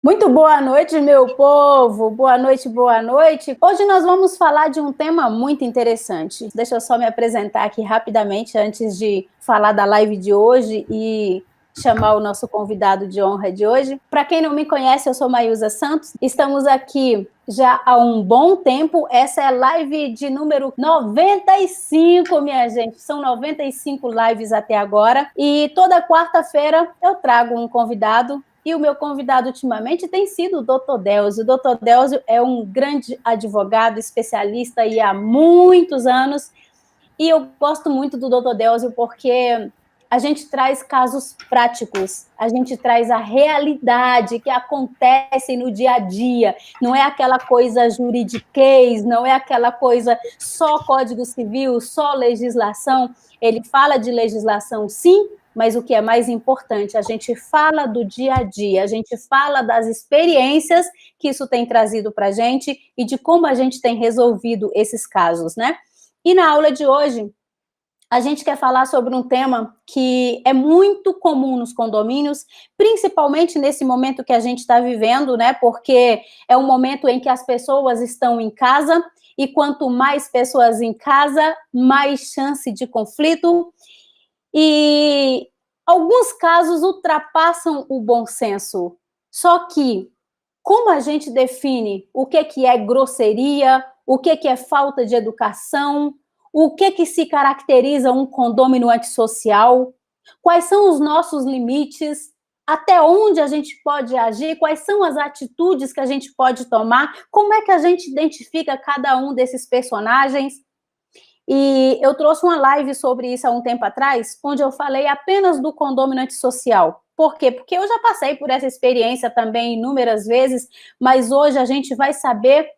Muito boa noite, meu povo. Boa noite, boa noite. Hoje nós vamos falar de um tema muito interessante. Deixa eu só me apresentar aqui rapidamente antes de falar da live de hoje e chamar o nosso convidado de honra de hoje. Para quem não me conhece, eu sou Maísa Santos. Estamos aqui já há um bom tempo. Essa é a live de número 95, minha gente. São 95 lives até agora. E toda quarta-feira eu trago um convidado. E o meu convidado ultimamente tem sido o Dr. Delzio. O Dr. Delzio é um grande advogado, especialista e há muitos anos. E eu gosto muito do Dr. Delzio porque a gente traz casos práticos, a gente traz a realidade que acontece no dia a dia. Não é aquela coisa juridiquês, não é aquela coisa só Código Civil, só legislação. Ele fala de legislação, sim, mas o que é mais importante, a gente fala do dia a dia, a gente fala das experiências que isso tem trazido para a gente e de como a gente tem resolvido esses casos, né? E na aula de hoje, a gente quer falar sobre um tema que é muito comum nos condomínios, principalmente nesse momento que a gente está vivendo, né? Porque é um momento em que as pessoas estão em casa e quanto mais pessoas em casa, mais chance de conflito. E alguns casos ultrapassam o bom senso. Só que, como a gente define o que é grosseria, o que é falta de educação, o que se caracteriza um condômino antissocial, quais são os nossos limites, até onde a gente pode agir, quais são as atitudes que a gente pode tomar, como é que a gente identifica cada um desses personagens. E eu trouxe uma live sobre isso há um tempo atrás, onde eu falei apenas do condômino antissocial. Por quê? Porque eu já passei por essa experiência também inúmeras vezes, mas hoje a gente vai saber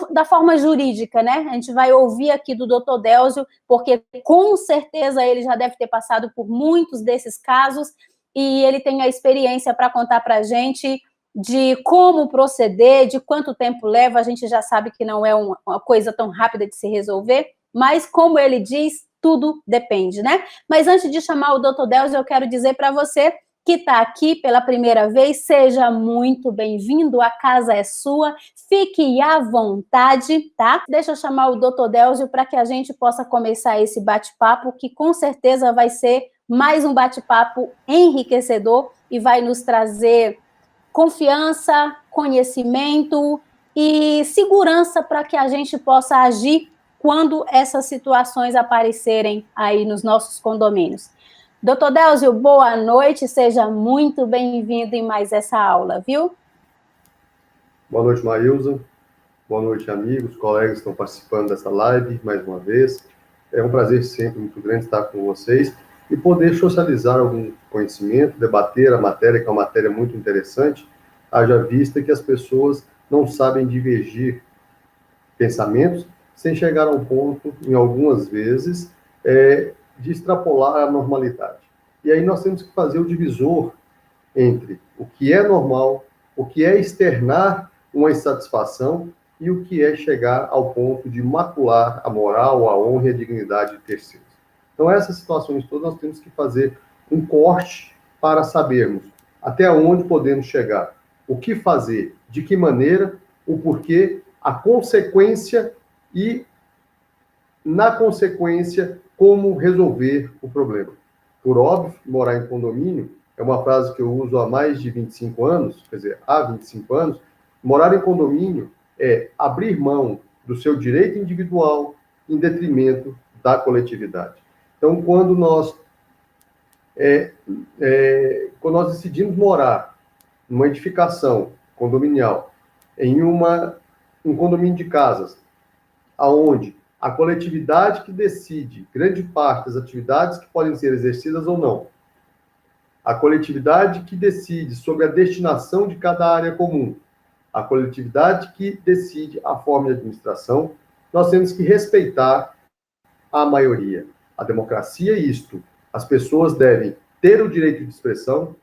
da forma jurídica, né? A gente vai ouvir aqui do Dr. Delzio, porque com certeza ele já deve ter passado por muitos desses casos e ele tem a experiência para contar para a gente de como proceder, de quanto tempo leva. A gente já sabe que não é uma coisa tão rápida de se resolver, mas, como ele diz, tudo depende, né? Mas antes de chamar o Dr. Delzio, eu quero dizer para você que está aqui pela primeira vez, seja muito bem-vindo, a casa é sua, fique à vontade, tá? Deixa eu chamar o Dr. Delzio para que a gente possa começar esse bate-papo, que com certeza vai ser mais um bate-papo enriquecedor e vai nos trazer confiança, conhecimento e segurança para que a gente possa agir quando essas situações aparecerem aí nos nossos condomínios. Doutor Delzio, boa noite, seja muito bem-vindo em mais essa aula, viu? Boa noite, Maísa. Boa noite, amigos, colegas que estão participando dessa live mais uma vez. É um prazer sempre muito grande estar com vocês e poder socializar algum conhecimento, debater a matéria, que é uma matéria muito interessante, haja vista que as pessoas não sabem divergir pensamentos sem chegar ao ponto, em algumas vezes, de extrapolar a normalidade. E aí nós temos que fazer o divisor entre o que é normal, o que é externar uma insatisfação e o que é chegar ao ponto de macular a moral, a honra e a dignidade de terceiros. Então, essas situações todas nós temos que fazer um corte para sabermos até onde podemos chegar, o que fazer, de que maneira, o porquê, a consequência e, na consequência, como resolver o problema. Por óbvio, morar em condomínio é uma frase que eu uso há mais de 25 anos, quer dizer, há 25 anos. Morar em condomínio é abrir mão do seu direito individual em detrimento da coletividade. Então, quando nós decidimos morar numa edificação condominial, em um condomínio de casas, aonde a coletividade que decide grande parte das atividades que podem ser exercidas ou não, a coletividade que decide sobre a destinação de cada área comum, a coletividade que decide a forma de administração, nós temos que respeitar a maioria. A democracia é isto. As pessoas devem ter o direito de expressão,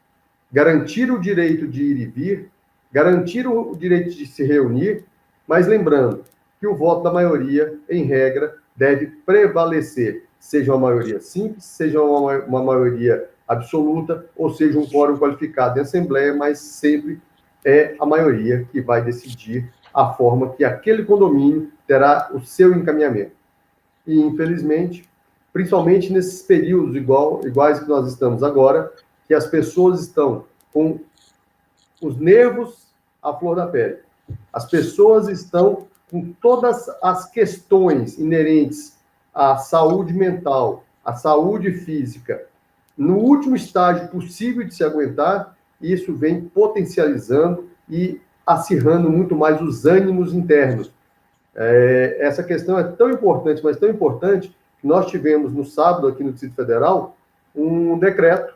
garantir o direito de ir e vir, garantir o direito de se reunir, mas lembrando que o voto da maioria, em regra, deve prevalecer, seja uma maioria simples, seja uma maioria absoluta, ou seja um quórum qualificado em assembleia, mas sempre é a maioria que vai decidir a forma que aquele condomínio terá o seu encaminhamento. E, infelizmente, principalmente nesses períodos iguais que nós estamos agora, que as pessoas estão com os nervos à flor da pele. As pessoas estão com todas as questões inerentes à saúde mental, à saúde física, no último estágio possível de se aguentar, e isso vem potencializando e acirrando muito mais os ânimos internos. Essa questão é tão importante, mas tão importante, que nós tivemos no sábado, aqui no Distrito Federal, um decreto,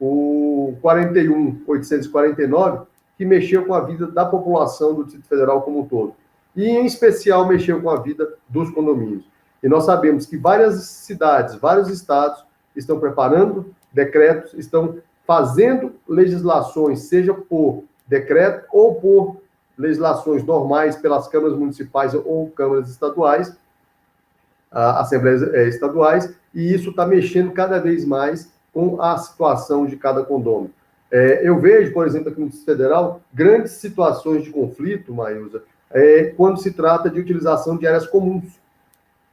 o 41.849, que mexeu com a vida da população do Distrito Federal como um todo. E, em especial, mexeu com a vida dos condomínios. E nós sabemos que várias cidades, vários estados estão preparando decretos, estão fazendo legislações, seja por decreto ou por legislações normais pelas câmaras municipais ou câmaras estaduais, assembleias estaduais, e isso está mexendo cada vez mais com a situação de cada condomínio. Eu vejo, por exemplo, aqui no Distrito Federal, grandes situações de conflito, Maílza, quando se trata de utilização de áreas comuns.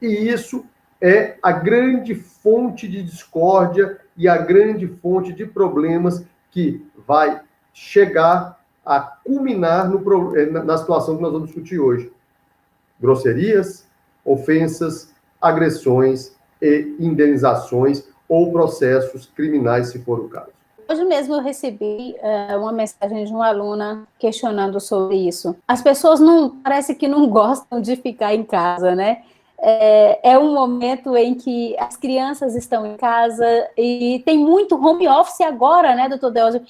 E isso é a grande fonte de discórdia e a grande fonte de problemas que vai chegar a culminar na situação que nós vamos discutir hoje. Grosserias, ofensas, agressões e indenizações ou processos criminais, se for o caso. Hoje mesmo eu recebi uma mensagem de uma aluna questionando sobre isso. As pessoas parece que não gostam de ficar em casa, né? É um momento em que as crianças estão em casa e tem muito home office agora, né, doutor Deósio?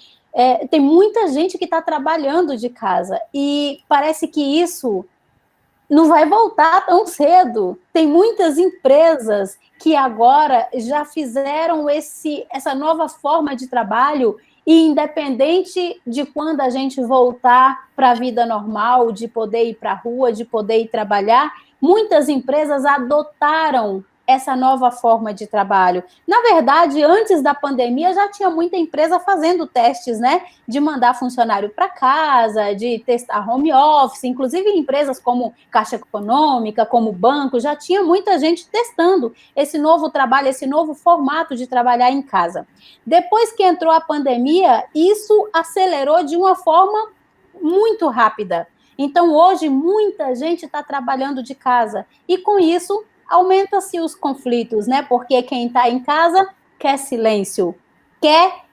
Tem muita gente que está trabalhando de casa e parece que isso não vai voltar tão cedo. Tem muitas empresas que agora já fizeram essa nova forma de trabalho e independente de quando a gente voltar para a vida normal, de poder ir para a rua, de poder ir trabalhar, muitas empresas adotaram essa nova forma de trabalho. Na verdade, antes da pandemia, já tinha muita empresa fazendo testes, né? De mandar funcionário para casa, de testar home office, inclusive empresas como Caixa Econômica, como banco, já tinha muita gente testando esse novo trabalho, esse novo formato de trabalhar em casa. Depois que entrou a pandemia, isso acelerou de uma forma muito rápida. Então, hoje, muita gente está trabalhando de casa. E, com isso, aumenta-se os conflitos, né? Porque quem está em casa quer silêncio, quer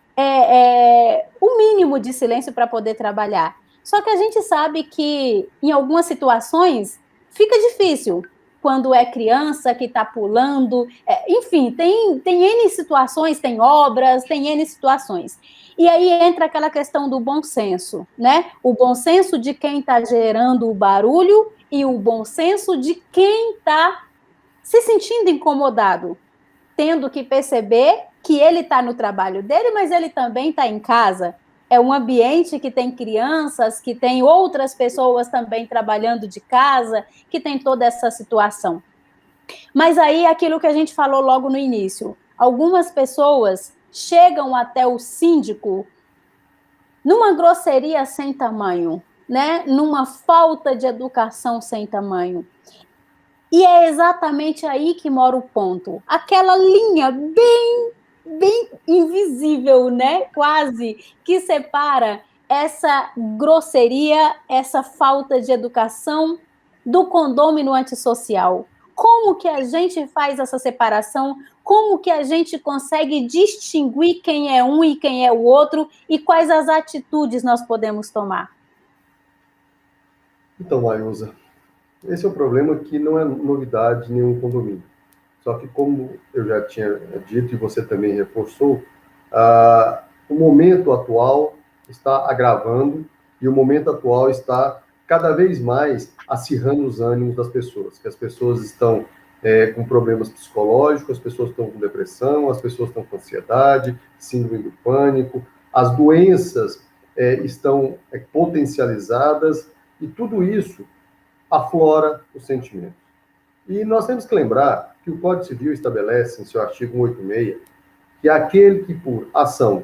o mínimo de silêncio para poder trabalhar. Só que a gente sabe que, em algumas situações, fica difícil. Quando é criança que está pulando, enfim, tem N situações, tem obras, tem N situações. E aí entra aquela questão do bom senso, né? O bom senso de quem está gerando o barulho e o bom senso de quem está se sentindo incomodado, tendo que perceber que ele está no trabalho dele, mas ele também está em casa. É um ambiente que tem crianças, que tem outras pessoas também trabalhando de casa, que tem toda essa situação. Mas aí, aquilo que a gente falou logo no início, algumas pessoas chegam até o síndico numa grosseria sem tamanho, né? Numa falta de educação sem tamanho. E é exatamente aí que mora o ponto. Aquela linha bem invisível, né? Quase, que separa essa grosseria, essa falta de educação do condômino antissocial. Como que a gente faz essa separação? Como que a gente consegue distinguir quem é um e quem é o outro? E quais as atitudes nós podemos tomar? Então, Maílza, esse é um problema que não é novidade em nenhum condomínio. Só que, como eu já tinha dito e você também reforçou, o momento atual está agravando e o momento atual está cada vez mais acirrando os ânimos das pessoas. Que as pessoas estão com problemas psicológicos, as pessoas estão com depressão, as pessoas estão com ansiedade, síndrome do pânico, as doenças estão potencializadas e tudo isso aflora os sentimentos. E nós temos que lembrar que o Código Civil estabelece, em seu artigo 186, que aquele que por ação,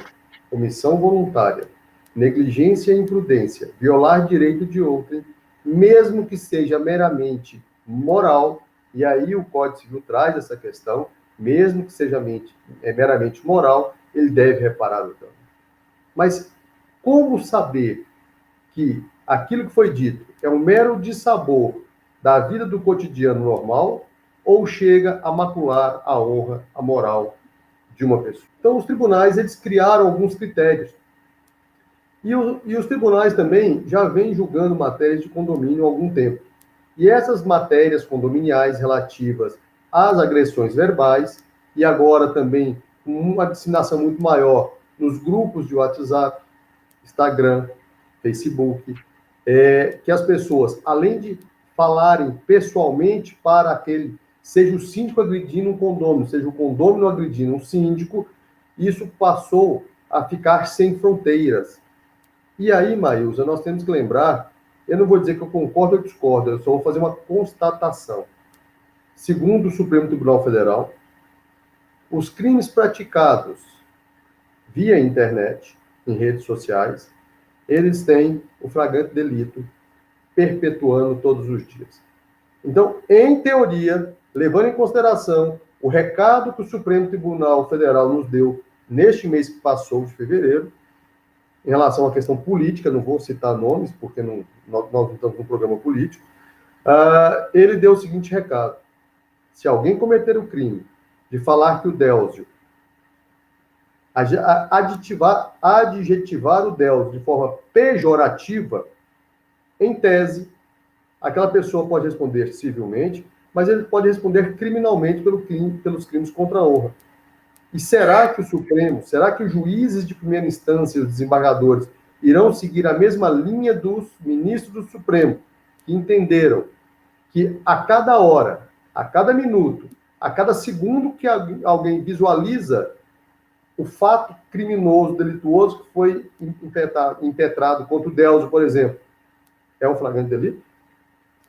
omissão voluntária negligência e imprudência, violar direito de outrem, mesmo que seja meramente moral, e aí o Código Civil traz essa questão, mesmo que seja meramente moral, ele deve reparar o dano. Mas como saber que aquilo que foi dito é um mero dissabor da vida do cotidiano normal ou chega a macular a honra, a moral de uma pessoa? Então, os tribunais, eles criaram alguns critérios. E os tribunais também já vêm julgando matérias de condomínio há algum tempo. E essas matérias condominiais relativas às agressões verbais, e agora também com uma disseminação muito maior nos grupos de WhatsApp, Instagram, Facebook, que as pessoas, além de falarem pessoalmente para aquele, seja o síndico agredindo um condômino, seja o condômino agredindo um síndico, isso passou a ficar sem fronteiras. E aí, Maílza, nós temos que lembrar, eu não vou dizer que eu concordo ou discordo, eu só vou fazer uma constatação. Segundo o Supremo Tribunal Federal, os crimes praticados via internet, em redes sociais, eles têm o flagrante delito perpetuando todos os dias. Então, em teoria, levando em consideração o recado que o Supremo Tribunal Federal nos deu neste mês que passou, de fevereiro, em relação à questão política, não vou citar nomes, porque nós não estamos num programa político, ele deu o seguinte recado: se alguém cometer o crime de falar que o Délcio, adjetivar o Délcio de forma pejorativa, em tese, aquela pessoa pode responder civilmente, mas ele pode responder criminalmente pelos crimes contra a honra. E será que o Supremo, será que os juízes de primeira instância e os desembargadores irão seguir a mesma linha dos ministros do Supremo, que entenderam que a cada hora, a cada minuto, a cada segundo que alguém visualiza o fato criminoso, delituoso que foi impetrado contra o Délcio, por exemplo, é um flagrante delito?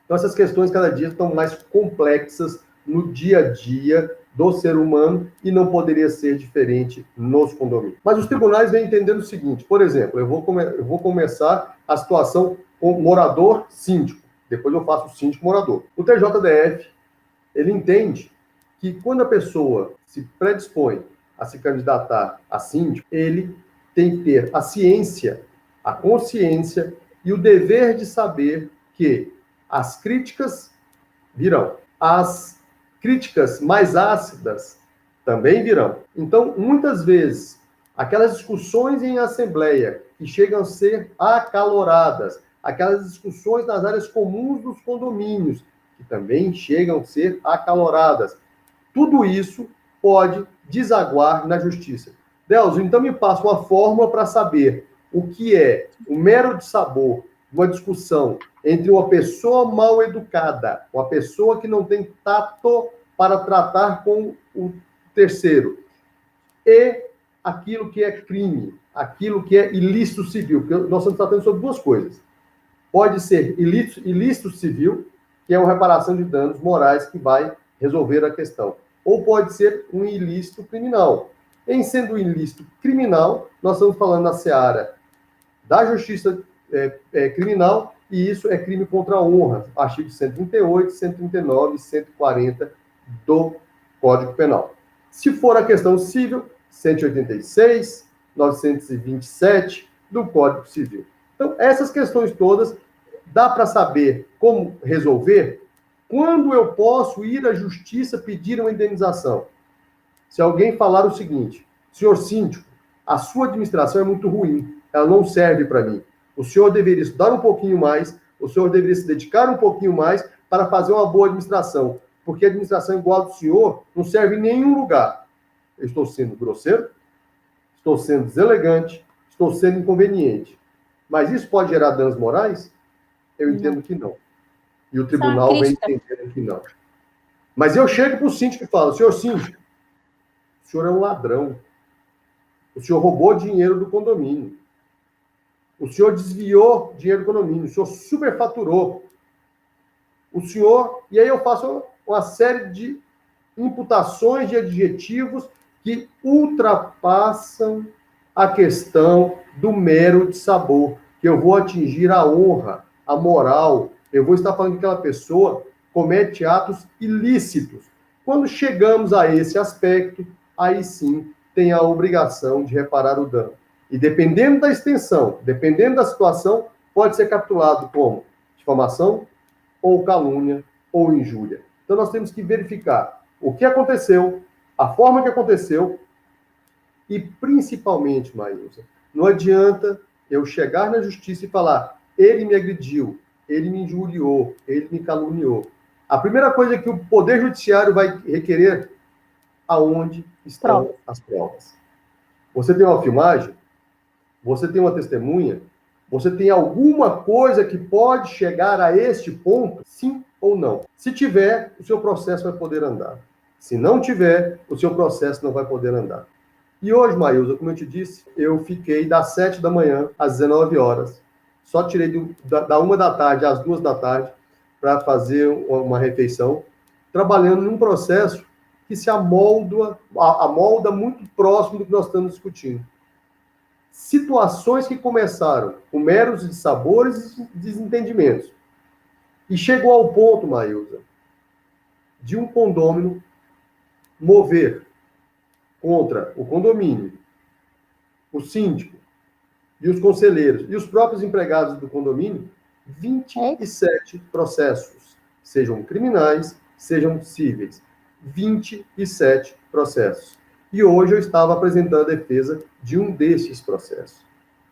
Então, essas questões cada dia estão mais complexas no dia a dia do ser humano e não poderia ser diferente nos condomínios. Mas os tribunais vêm entendendo o seguinte: por exemplo, eu vou começar a situação com morador-síndico, depois eu faço o síndico-morador. O TJDF, ele entende que quando a pessoa se predispõe a se candidatar a síndico, ele tem que ter a ciência, a consciência e o dever de saber que as críticas virão. As críticas mais ácidas também virão. Então, muitas vezes, aquelas discussões em assembleia que chegam a ser acaloradas, aquelas discussões nas áreas comuns dos condomínios, que também chegam a ser acaloradas, tudo isso pode desaguar na justiça. Delzo, então me passa uma fórmula para saber o que é o mero dissabor de uma discussão entre uma pessoa mal educada, uma pessoa que não tem tato para tratar com o terceiro, e aquilo que é crime, aquilo que é ilícito civil, porque nós estamos tratando sobre duas coisas. Pode ser ilícito civil, que é uma reparação de danos morais que vai resolver a questão, ou pode ser um ilícito criminal. Em sendo um ilícito criminal, nós estamos falando na seara da justiça criminal, e isso é crime contra a honra, artigos 138, 139 e 140 do Código Penal. Se for a questão civil, 186, 927 do Código Civil. Então, essas questões todas, dá para saber como resolver quando eu posso ir à justiça pedir uma indenização. Se alguém falar o seguinte: senhor síndico, a sua administração é muito ruim, ela não serve para mim. O senhor deveria estudar um pouquinho mais, o senhor deveria se dedicar um pouquinho mais para fazer uma boa administração, porque a administração igual a do senhor não serve em nenhum lugar. Eu estou sendo grosseiro, estou sendo deselegante, estou sendo inconveniente. Mas isso pode gerar danos morais? Eu entendo que não. E o tribunal vem entendendo que não. Mas eu chego para o síndico e falo: senhor síndico, o senhor é um ladrão. O senhor roubou dinheiro do condomínio. O senhor desviou dinheiro do condomínio. O senhor superfaturou. O senhor... E aí eu faço uma série de imputações de adjetivos que ultrapassam a questão do mero de sabor, que eu vou atingir a honra, a moral, eu vou estar falando que aquela pessoa comete atos ilícitos. Quando chegamos a esse aspecto, aí sim tem a obrigação de reparar o dano. E dependendo da extensão, dependendo da situação, pode ser capturado como difamação, ou calúnia, ou injúria. Então nós temos que verificar o que aconteceu, a forma que aconteceu, e principalmente, Maísa, não adianta eu chegar na justiça e falar, ele me agrediu, ele me injuriou, ele me caluniou. A primeira coisa que o Poder Judiciário vai requerer, aonde estão as provas. Você tem uma filmagem? Você tem uma testemunha? Você tem alguma coisa que pode chegar a este ponto? Sim ou não? Se tiver, o seu processo vai poder andar. Se não tiver, o seu processo não vai poder andar. E hoje, Maísa, como eu te disse, eu fiquei das 7 da manhã às 19 horas. Só tirei da 1 da tarde às 2 da tarde para fazer uma refeição, trabalhando num processo que se amolda muito próximo do que nós estamos discutindo. Situações que começaram com meros dissabores e desentendimentos. E chegou ao ponto, Maísa, de um condômino mover contra o condomínio, o síndico e os conselheiros e os próprios empregados do condomínio 27 processos, sejam criminais, sejam cíveis. 27 processos. E hoje eu estava apresentando a defesa de um desses processos.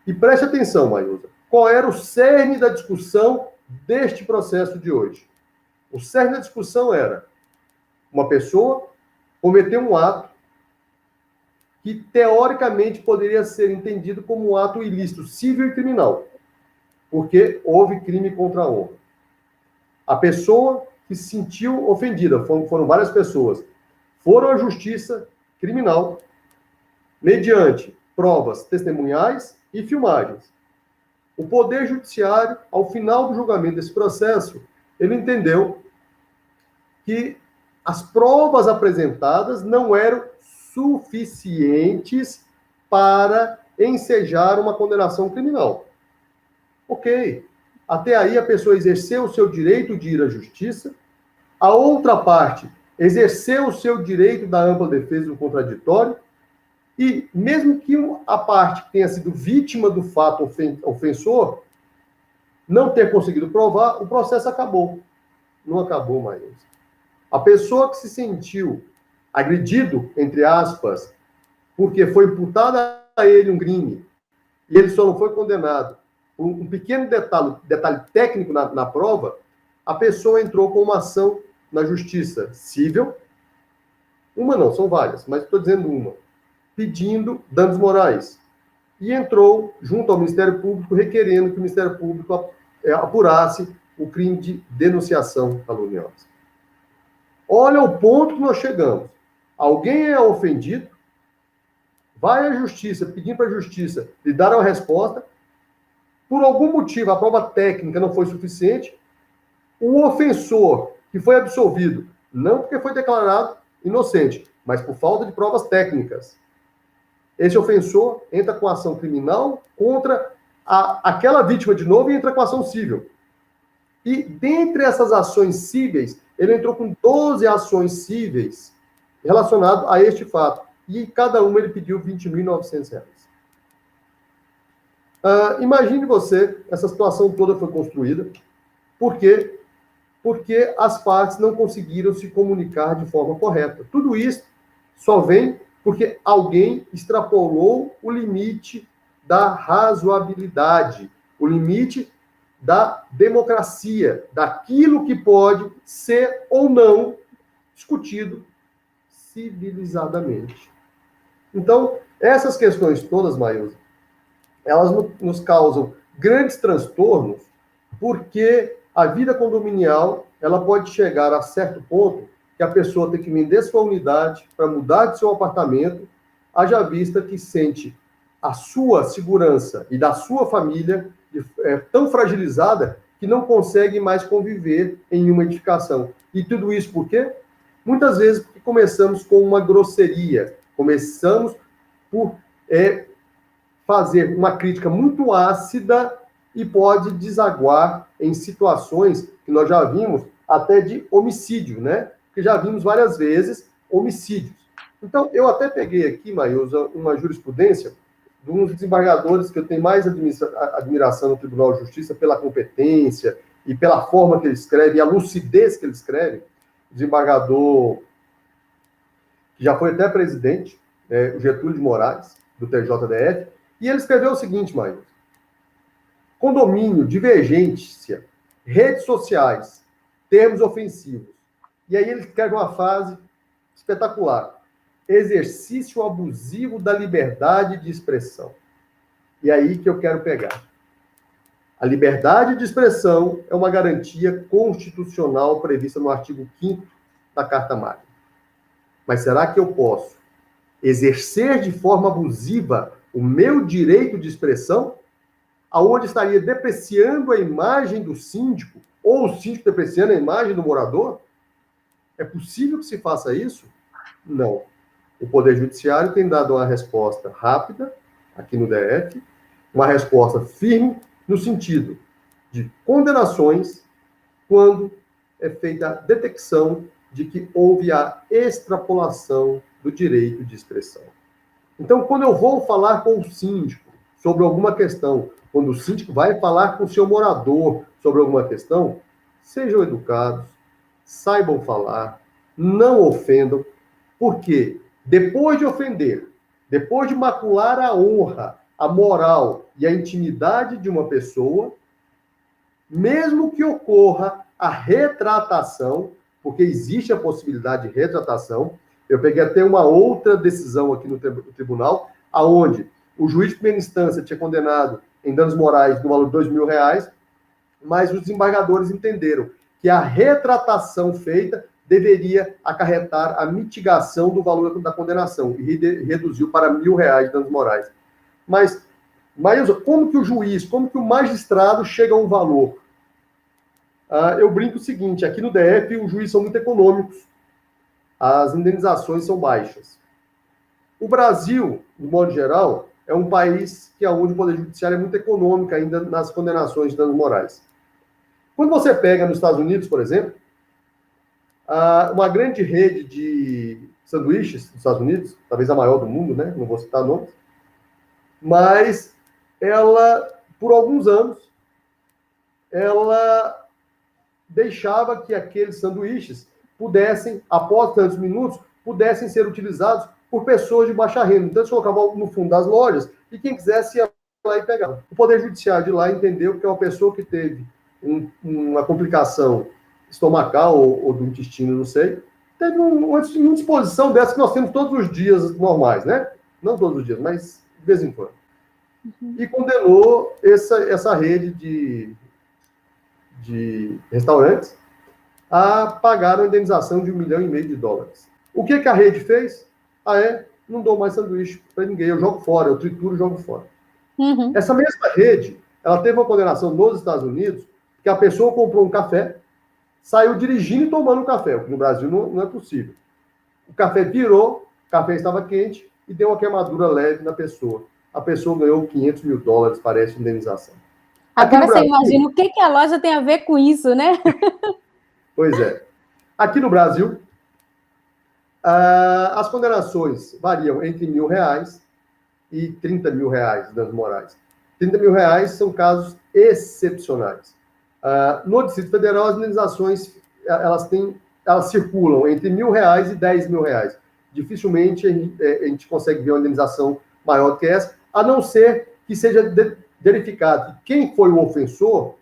E preste atenção, Maísa, qual era o cerne da discussão deste processo de hoje? O cerne da discussão era uma pessoa cometeu um ato que, teoricamente, poderia ser entendido como um ato ilícito, civil e criminal, porque houve crime contra a honra. A pessoa que se sentiu ofendida, foram várias pessoas, foram à justiça criminal, mediante provas testemunhais e filmagens. O Poder Judiciário, ao final do julgamento desse processo, ele entendeu que as provas apresentadas não eram suficientes para ensejar uma condenação criminal. Ok. Até aí a pessoa exerceu o seu direito de ir à justiça, a outra parte exerceu o seu direito da ampla defesa do contraditório, e mesmo que a parte que tenha sido vítima do fato ofensor não ter conseguido provar, o processo acabou. Não acabou mais. A pessoa que se sentiu agredido, entre aspas, porque foi imputado a ele um crime, e ele só não foi condenado por um pequeno detalhe técnico na prova, a pessoa entrou com uma ação na justiça civil, uma não, são várias, mas estou dizendo uma, pedindo danos morais. E entrou junto ao Ministério Público, requerendo que o Ministério Público apurasse o crime de denunciação caluniosa. Olha o ponto que nós chegamos. Alguém é ofendido, vai à justiça, pedindo para a justiça lhe dar uma resposta, por algum motivo a prova técnica não foi suficiente, o ofensor que foi absolvido, não porque foi declarado inocente, mas por falta de provas técnicas. Esse ofensor entra com ação criminal contra aquela vítima de novo e entra com ação civil. E dentre essas ações cíveis, ele entrou com 12 ações cíveis relacionadas a este fato. E cada uma ele pediu R$ 20.900. Imagine você, essa situação toda foi construída. Por quê? Porque as partes não conseguiram se comunicar de forma correta. Tudo isso só vem porque alguém extrapolou o limite da razoabilidade, o limite da democracia, daquilo que pode ser ou não discutido civilizadamente. Então, essas questões todas, Maísa, elas nos causam grandes transtornos, porque a vida condominial, ela pode chegar a certo ponto que a pessoa tem que vender sua unidade para mudar de seu apartamento, haja vista que sente a sua segurança e da sua família tão fragilizada que não consegue mais conviver em uma edificação. E tudo isso por quê? Muitas vezes porque começamos com uma grosseria, começamos por fazer uma crítica muito ácida e pode desaguar em situações que nós já vimos até de homicídio, né? Que já vimos várias vezes homicídios. Então, eu até peguei aqui, Maílza, uma jurisprudência de um dos desembargadores que eu tenho mais admiração no Tribunal de Justiça pela competência e pela forma que ele escreve, e a lucidez que ele escreve, desembargador que já foi até presidente, o Getúlio de Moraes, do TJDF, e ele escreveu o seguinte, Maílza: condomínio, divergência, redes sociais, termos ofensivos. E aí ele escreve uma frase espetacular: exercício abusivo da liberdade de expressão. E aí que eu quero pegar. A liberdade de expressão é uma garantia constitucional prevista no artigo 5º da Carta Magna. Mas será que eu posso exercer de forma abusiva o meu direito de expressão, aonde estaria depreciando a imagem do síndico, ou o síndico depreciando a imagem do morador? É possível que se faça isso? Não. O Poder Judiciário tem dado uma resposta rápida, aqui no DF, uma resposta firme, no sentido de condenações, quando é feita a detecção de que houve a extrapolação do direito de expressão. Então, quando eu vou falar com o síndico sobre alguma questão, quando o síndico vai falar com o seu morador sobre alguma questão, sejam educados, saibam falar, não ofendam, porque depois de ofender, depois de macular a honra, a moral e a intimidade de uma pessoa, mesmo que ocorra a retratação, porque existe a possibilidade de retratação. Eu peguei até uma outra decisão aqui no tribunal, aonde o juiz de primeira instância tinha condenado em danos morais no valor de R$2.000, mas os desembargadores entenderam que a retratação feita deveria acarretar a mitigação do valor da condenação e reduziu para R$1.000 de danos morais. Mas, Maílza, como que o juiz, como que o magistrado chega a um valor? Eu brinco o seguinte: aqui no DF os juízes são muito econômicos, as indenizações são baixas. O Brasil, de modo geral, é um país que onde o Poder Judiciário é muito econômico ainda nas condenações de danos morais. Quando você pega nos Estados Unidos, por exemplo, uma grande rede de sanduíches dos Estados Unidos, talvez a maior do mundo, né? Não vou citar nomes, mas ela, por alguns anos, ela deixava que aqueles sanduíches pudessem, após tantos minutos, pudessem ser utilizados por pessoas de baixa renda. Então, eles colocavam no fundo das lojas e quem quisesse ia lá e pegava. O Poder Judiciário de lá entendeu que é uma pessoa que teve uma complicação estomacal ou do intestino, não sei, teve uma indisposição dessa que nós temos todos os dias normais, né? Não todos os dias, mas de vez em quando. E condenou essa rede de restaurantes a pagar uma indenização de $1,5 milhão. O que a rede fez? Não dou mais sanduíche para ninguém, eu jogo fora, eu trituro e jogo fora. Uhum. Essa mesma rede, ela teve uma condenação nos Estados Unidos, que a pessoa comprou um café, saiu dirigindo e tomando um café, o que no Brasil não é possível. O café virou, o café estava quente e deu uma queimadura leve na pessoa. A pessoa ganhou $500 mil, parece, de indenização. Agora você imagina o que a loja tem a ver com isso, né? Pois é. Aqui no Brasil, as condenações variam entre R$1.000 e R$30 mil de danos morais. R$30 mil são casos excepcionais. No Distrito Federal, as indenizações elas circulam entre R$1.000 e R$10 mil. Dificilmente a gente consegue ver uma indenização maior do que essa, a não ser que seja verificado que quem foi o ofensor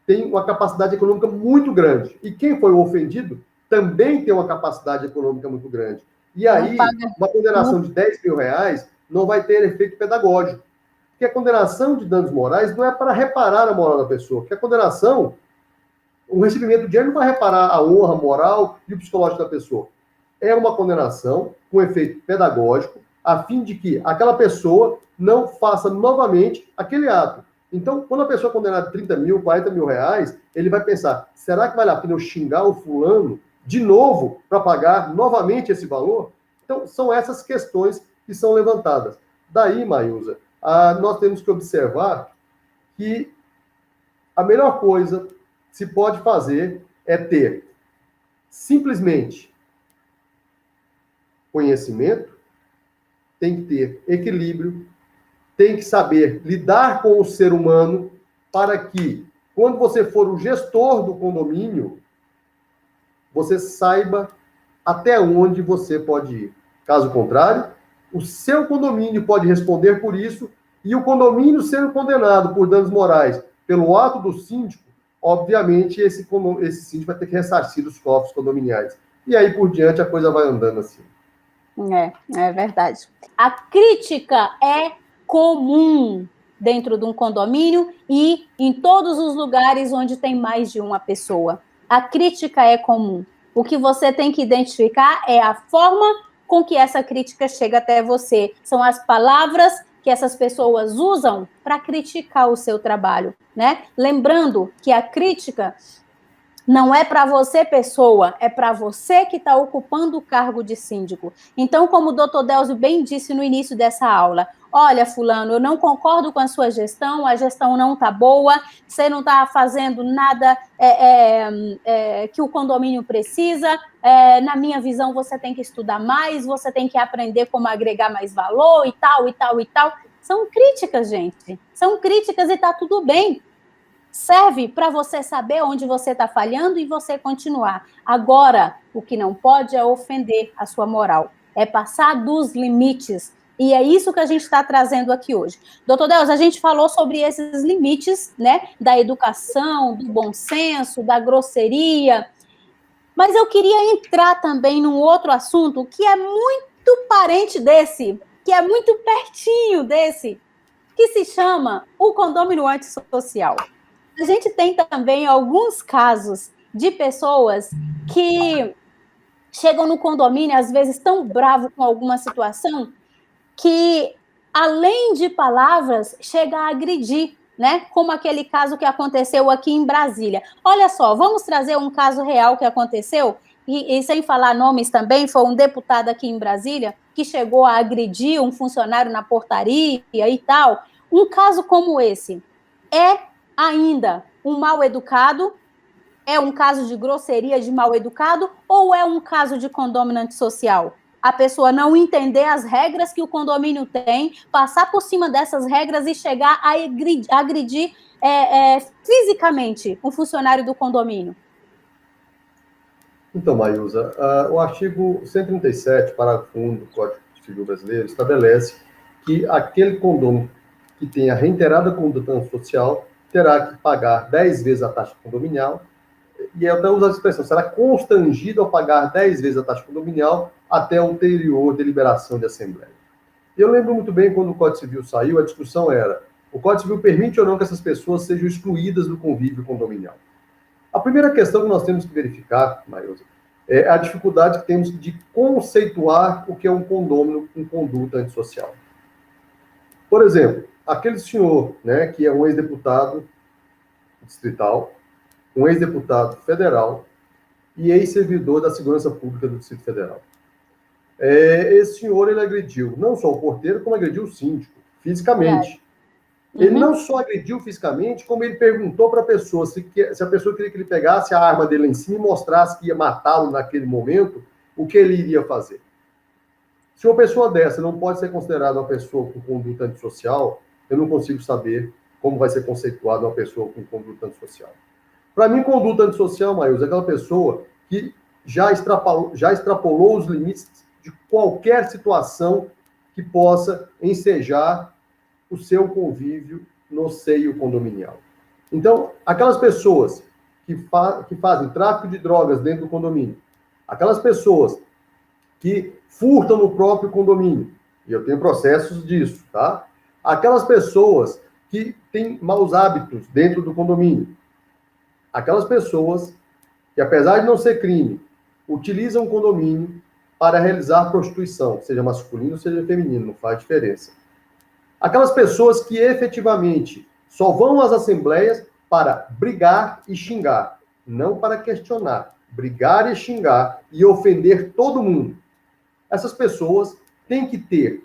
tem uma capacidade econômica muito grande. E quem foi o ofendido também tem uma capacidade econômica muito grande. E aí, uma condenação de R$10 mil não vai ter efeito pedagógico. Porque a condenação de danos morais não é para reparar a moral da pessoa. Porque a condenação, o recebimento de dinheiro não vai reparar a honra, a moral e o psicológico da pessoa. É uma condenação com efeito pedagógico, a fim de que aquela pessoa não faça novamente aquele ato. Então, quando a pessoa é condenada a R$30 mil, R$40 mil, ele vai pensar, será que vale a pena eu xingar o fulano de novo para pagar novamente esse valor? Então, são essas questões que são levantadas. Daí, Maílza, nós temos que observar que a melhor coisa que se pode fazer é ter simplesmente conhecimento, tem que ter equilíbrio, tem que saber lidar com o ser humano para que, quando você for o gestor do condomínio, você saiba até onde você pode ir. Caso contrário, o seu condomínio pode responder por isso e o condomínio sendo condenado por danos morais pelo ato do síndico, obviamente esse síndico vai ter que ressarcir os cofres condominiais. E aí por diante a coisa vai andando assim. É verdade. A crítica é comum dentro de um condomínio e em todos os lugares onde tem mais de uma pessoa. A crítica é comum. O que você tem que identificar é a forma com que essa crítica chega até você. São as palavras que essas pessoas usam para criticar o seu trabalho, né? Lembrando que a crítica não é para você, pessoa, é para você que está ocupando o cargo de síndico. Então, como o doutor Delcio bem disse no início dessa aula, olha, fulano, eu não concordo com a sua gestão, a gestão não está boa, você não está fazendo nada que o condomínio precisa, na minha visão você tem que estudar mais, você tem que aprender como agregar mais valor e tal, e tal, e tal. São críticas, gente, são críticas e está tudo bem. Serve para você saber onde você está falhando e você continuar. Agora, o que não pode é ofender a sua moral, é passar dos limites. E é isso que a gente está trazendo aqui hoje. Doutor Delcio, a gente falou sobre esses limites, né? Da educação, do bom senso, da grosseria. Mas eu queria entrar também num outro assunto que é muito parente desse, que é muito pertinho desse, que se chama o condômino antissocial. A gente tem também alguns casos de pessoas que chegam no condomínio, às vezes tão bravo com alguma situação, que, além de palavras, chega a agredir, né? Como aquele caso que aconteceu aqui em Brasília. Olha só, vamos trazer um caso real que aconteceu, e sem falar nomes também, foi um deputado aqui em Brasília que chegou a agredir um funcionário na portaria e tal. Um caso como esse é ainda um mal educado? É um caso de grosseria, de mal educado? Ou é um caso de condômino antissocial? A pessoa não entender as regras que o condomínio tem, passar por cima dessas regras e chegar a agredir fisicamente um funcionário do condomínio. Então, Maísa, o artigo 137, parágrafo 1 do Código Civil Brasileiro, estabelece que aquele condomínio que tenha reiterada conduta antissocial terá que pagar 10 vezes a taxa condominial, e eu até uso a expressão, será constrangido a pagar 10 vezes a taxa condominial até a ulterior deliberação de assembleia. Eu lembro muito bem quando o Código Civil saiu, a discussão era, o Código Civil permite ou não que essas pessoas sejam excluídas do convívio condominial? A primeira questão que nós temos que verificar, Maísa, é a dificuldade que temos de conceituar o que é um condômino com conduta antissocial. Por exemplo, aquele senhor, né, que é um ex-deputado distrital, um ex-deputado federal e ex-servidor da Segurança Pública do Distrito Federal. Esse senhor, ele agrediu não só o porteiro, como agrediu o síndico, fisicamente. Ele não só agrediu fisicamente, como ele perguntou para a pessoa se a pessoa queria que ele pegasse a arma dele em cima e mostrasse que ia matá-lo naquele momento, o que ele iria fazer. Se uma pessoa dessa não pode ser considerada uma pessoa com conduta antissocial, eu não consigo saber como vai ser conceituada uma pessoa com conduta antissocial. Para mim, conduta antissocial, Maísa, é aquela pessoa que já extrapolou os limites de qualquer situação que possa ensejar o seu convívio no seio condominial. Então, aquelas pessoas que fazem tráfico de drogas dentro do condomínio, aquelas pessoas que furtam no próprio condomínio, e eu tenho processos disso, tá? Aquelas pessoas que têm maus hábitos dentro do condomínio, aquelas pessoas que, apesar de não ser crime, utilizam o condomínio para realizar prostituição, seja masculino ou seja feminino, não faz diferença. Aquelas pessoas que efetivamente só vão às assembleias para brigar e xingar, não para questionar, brigar e xingar e ofender todo mundo. Essas pessoas têm que ter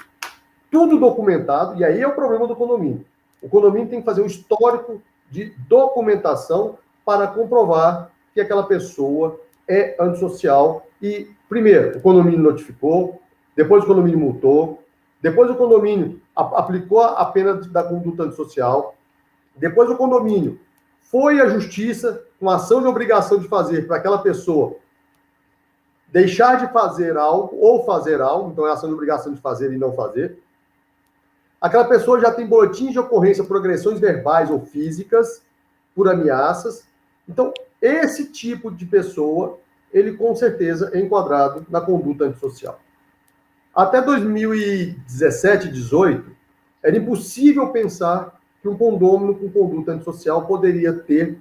tudo documentado, e aí é o problema do condomínio. O condomínio tem que fazer um histórico de documentação para comprovar que aquela pessoa é antissocial e, primeiro, o condomínio notificou, depois o condomínio multou, depois o condomínio aplicou a pena da conduta antissocial, depois o condomínio foi à justiça com ação de obrigação de fazer para aquela pessoa deixar de fazer algo ou fazer algo, então é ação de obrigação de fazer e não fazer. Aquela pessoa já tem boletim de ocorrência por agressões verbais ou físicas, por ameaças. Então, esse tipo de pessoa, ele com certeza é enquadrado na conduta antissocial. Até 2017, 2018, era impossível pensar que um condômino com conduta antissocial poderia ter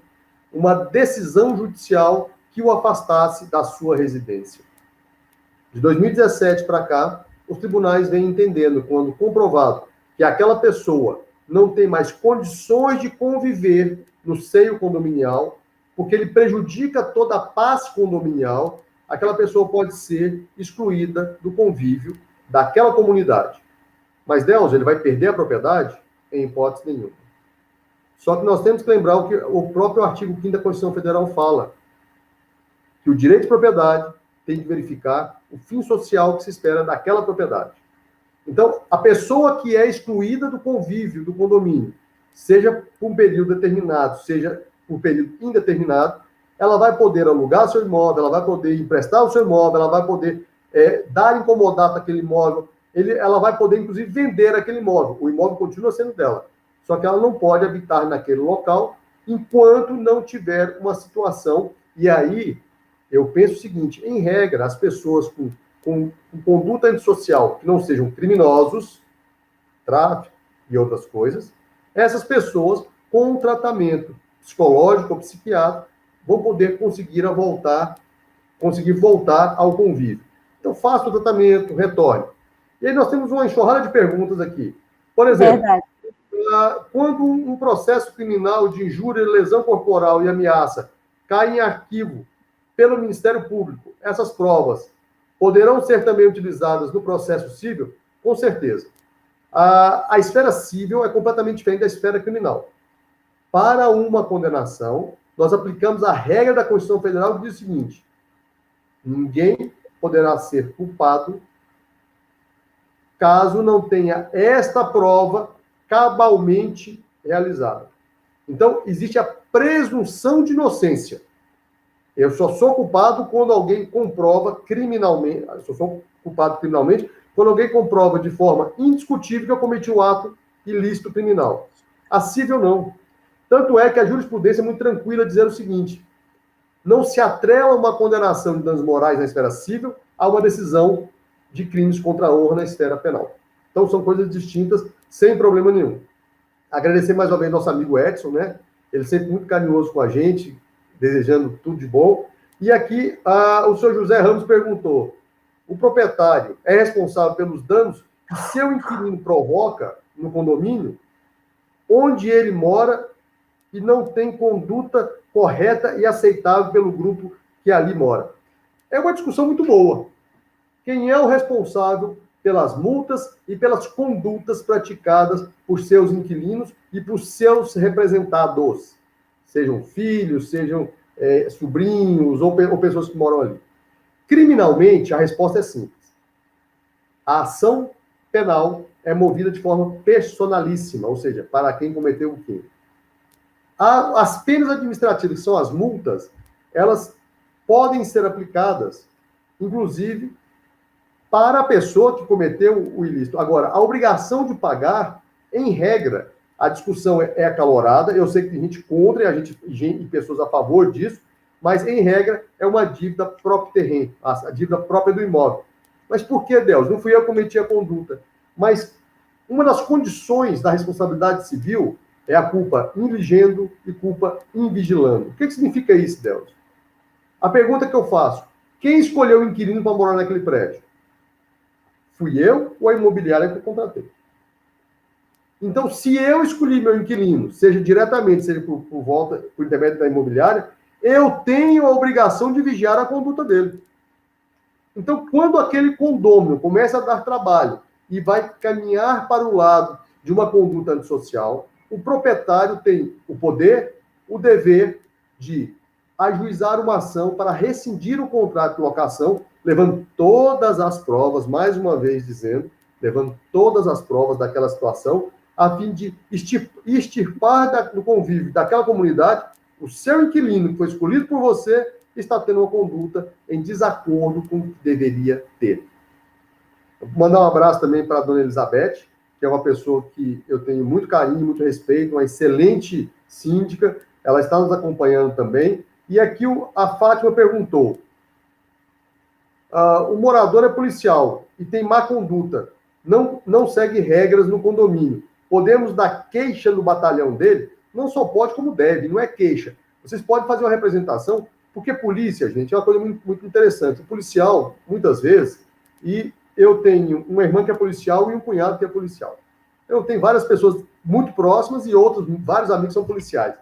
uma decisão judicial que o afastasse da sua residência. De 2017 para cá, os tribunais vêm entendendo, quando comprovado que aquela pessoa não tem mais condições de conviver no seio condominial, porque ele prejudica toda a paz condominial, aquela pessoa pode ser excluída do convívio daquela comunidade. Mas, Deus, ele vai perder a propriedade? Em hipótese nenhuma. Só que nós temos que lembrar o que o próprio artigo 5º da Constituição Federal fala, que o direito de propriedade tem que verificar o fim social que se espera daquela propriedade. Então, a pessoa que é excluída do convívio, do condomínio, seja por um período determinado, seja por um período indeterminado, ela vai poder alugar seu imóvel, ela vai poder emprestar o seu imóvel, ela vai poder dar incomodato àquele imóvel, ela vai poder, inclusive, vender aquele imóvel. O imóvel continua sendo dela. Só que ela não pode habitar naquele local enquanto não tiver uma situação. E aí, eu penso o seguinte, em regra, as pessoas com conduta antissocial que não sejam criminosos, tráfico e outras coisas, essas pessoas com um tratamento psicológico ou psiquiátrico vão poder conseguir voltar ao convívio. Então, faça o tratamento, retorne. E aí nós temos uma enxurrada de perguntas aqui. Por exemplo, quando um processo criminal de injúria, lesão corporal e ameaça cai em arquivo pelo Ministério Público, essas provas poderão ser também utilizadas no processo civil? Com certeza. A esfera civil é completamente diferente da esfera criminal. Para uma condenação, nós aplicamos a regra da Constituição Federal que diz o seguinte: ninguém poderá ser culpado caso não tenha esta prova cabalmente realizada. Então, existe a presunção de inocência. Eu só sou culpado quando alguém comprova criminalmente, quando alguém comprova de forma indiscutível que eu cometi um ato ilícito criminal. A civil não. Tanto é que a jurisprudência é muito tranquila dizendo o seguinte: não se atrela uma condenação de danos morais na esfera civil a uma decisão de crimes contra a honra na esfera penal. Então, são coisas distintas, sem problema nenhum. Agradecer mais uma vez nosso amigo Edson, né? Ele sempre muito carinhoso com a gente, desejando tudo de bom. E aqui, o senhor José Ramos perguntou: o proprietário é responsável pelos danos que seu inquilino provoca no condomínio, onde ele mora e não tem conduta correta e aceitável pelo grupo que ali mora? É uma discussão muito boa. Quem é o responsável pelas multas e pelas condutas praticadas por seus inquilinos e por seus representados? Sejam filhos, sejam sobrinhos ou pessoas que moram ali. Criminalmente, a resposta é simples. A ação penal é movida de forma personalíssima, ou seja, para quem cometeu o crime. As penas administrativas, que são as multas, elas podem ser aplicadas, inclusive, para a pessoa que cometeu o ilícito. Agora, a obrigação de pagar, em regra, a discussão é acalorada, eu sei que tem gente contra e pessoas a favor disso, mas, em regra, é uma dívida próprio terreno, a dívida própria do imóvel. Mas por que, Deus? Não fui eu que cometi a conduta. Mas uma das condições da responsabilidade civil é a culpa in vigendo e culpa in vigilando. O que significa isso, Deus? A pergunta que eu faço: quem escolheu o inquilino para morar naquele prédio? Fui eu ou a imobiliária que eu contratei? Então, se eu escolhi meu inquilino, seja diretamente, seja por intermédio da imobiliária, eu tenho a obrigação de vigiar a conduta dele. Então, quando aquele condômino começa a dar trabalho e vai caminhar para o lado de uma conduta antissocial, o proprietário tem o poder, o dever de ajuizar uma ação para rescindir o contrato de locação, levando todas as provas, mais uma vez dizendo, levando todas as provas daquela situação, a fim de extirpar do convívio daquela comunidade o seu inquilino, que foi escolhido por você, está tendo uma conduta em desacordo com o que deveria ter. Vou mandar um abraço também para a dona Elizabeth, que é uma pessoa que eu tenho muito carinho, muito respeito, uma excelente síndica, ela está nos acompanhando também. E aqui a Fátima perguntou, o morador é policial e tem má conduta, não segue regras no condomínio, podemos dar queixa no batalhão dele? Não só pode, como deve, não é queixa. Vocês podem fazer uma representação, porque polícia, gente, é uma coisa muito, muito interessante. O policial, muitas vezes, e eu tenho uma irmã que é policial e um cunhado que é policial. Eu tenho várias pessoas muito próximas e outros, vários amigos que são policiais.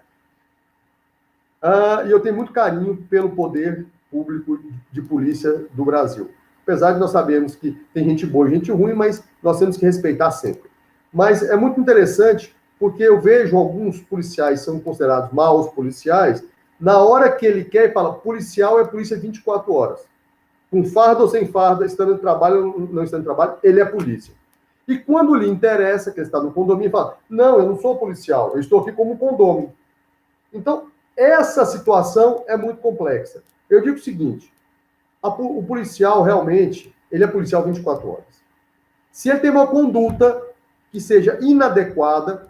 E eu tenho muito carinho pelo poder público de polícia do Brasil. Apesar de nós sabermos que tem gente boa e gente ruim, mas nós temos que respeitar sempre. Mas é muito interessante, porque eu vejo alguns policiais são considerados maus policiais, na hora que ele quer, ele fala, policial é polícia 24 horas. Com farda ou sem farda, estando em trabalho ou não estando em trabalho, ele é polícia. E quando lhe interessa, que ele está no condomínio, ele fala, não, eu não sou policial, eu estou aqui como condomínio. Então, essa situação é muito complexa. Eu digo o seguinte, o policial realmente, ele é policial 24 horas. Se ele tem uma conduta que seja inadequada,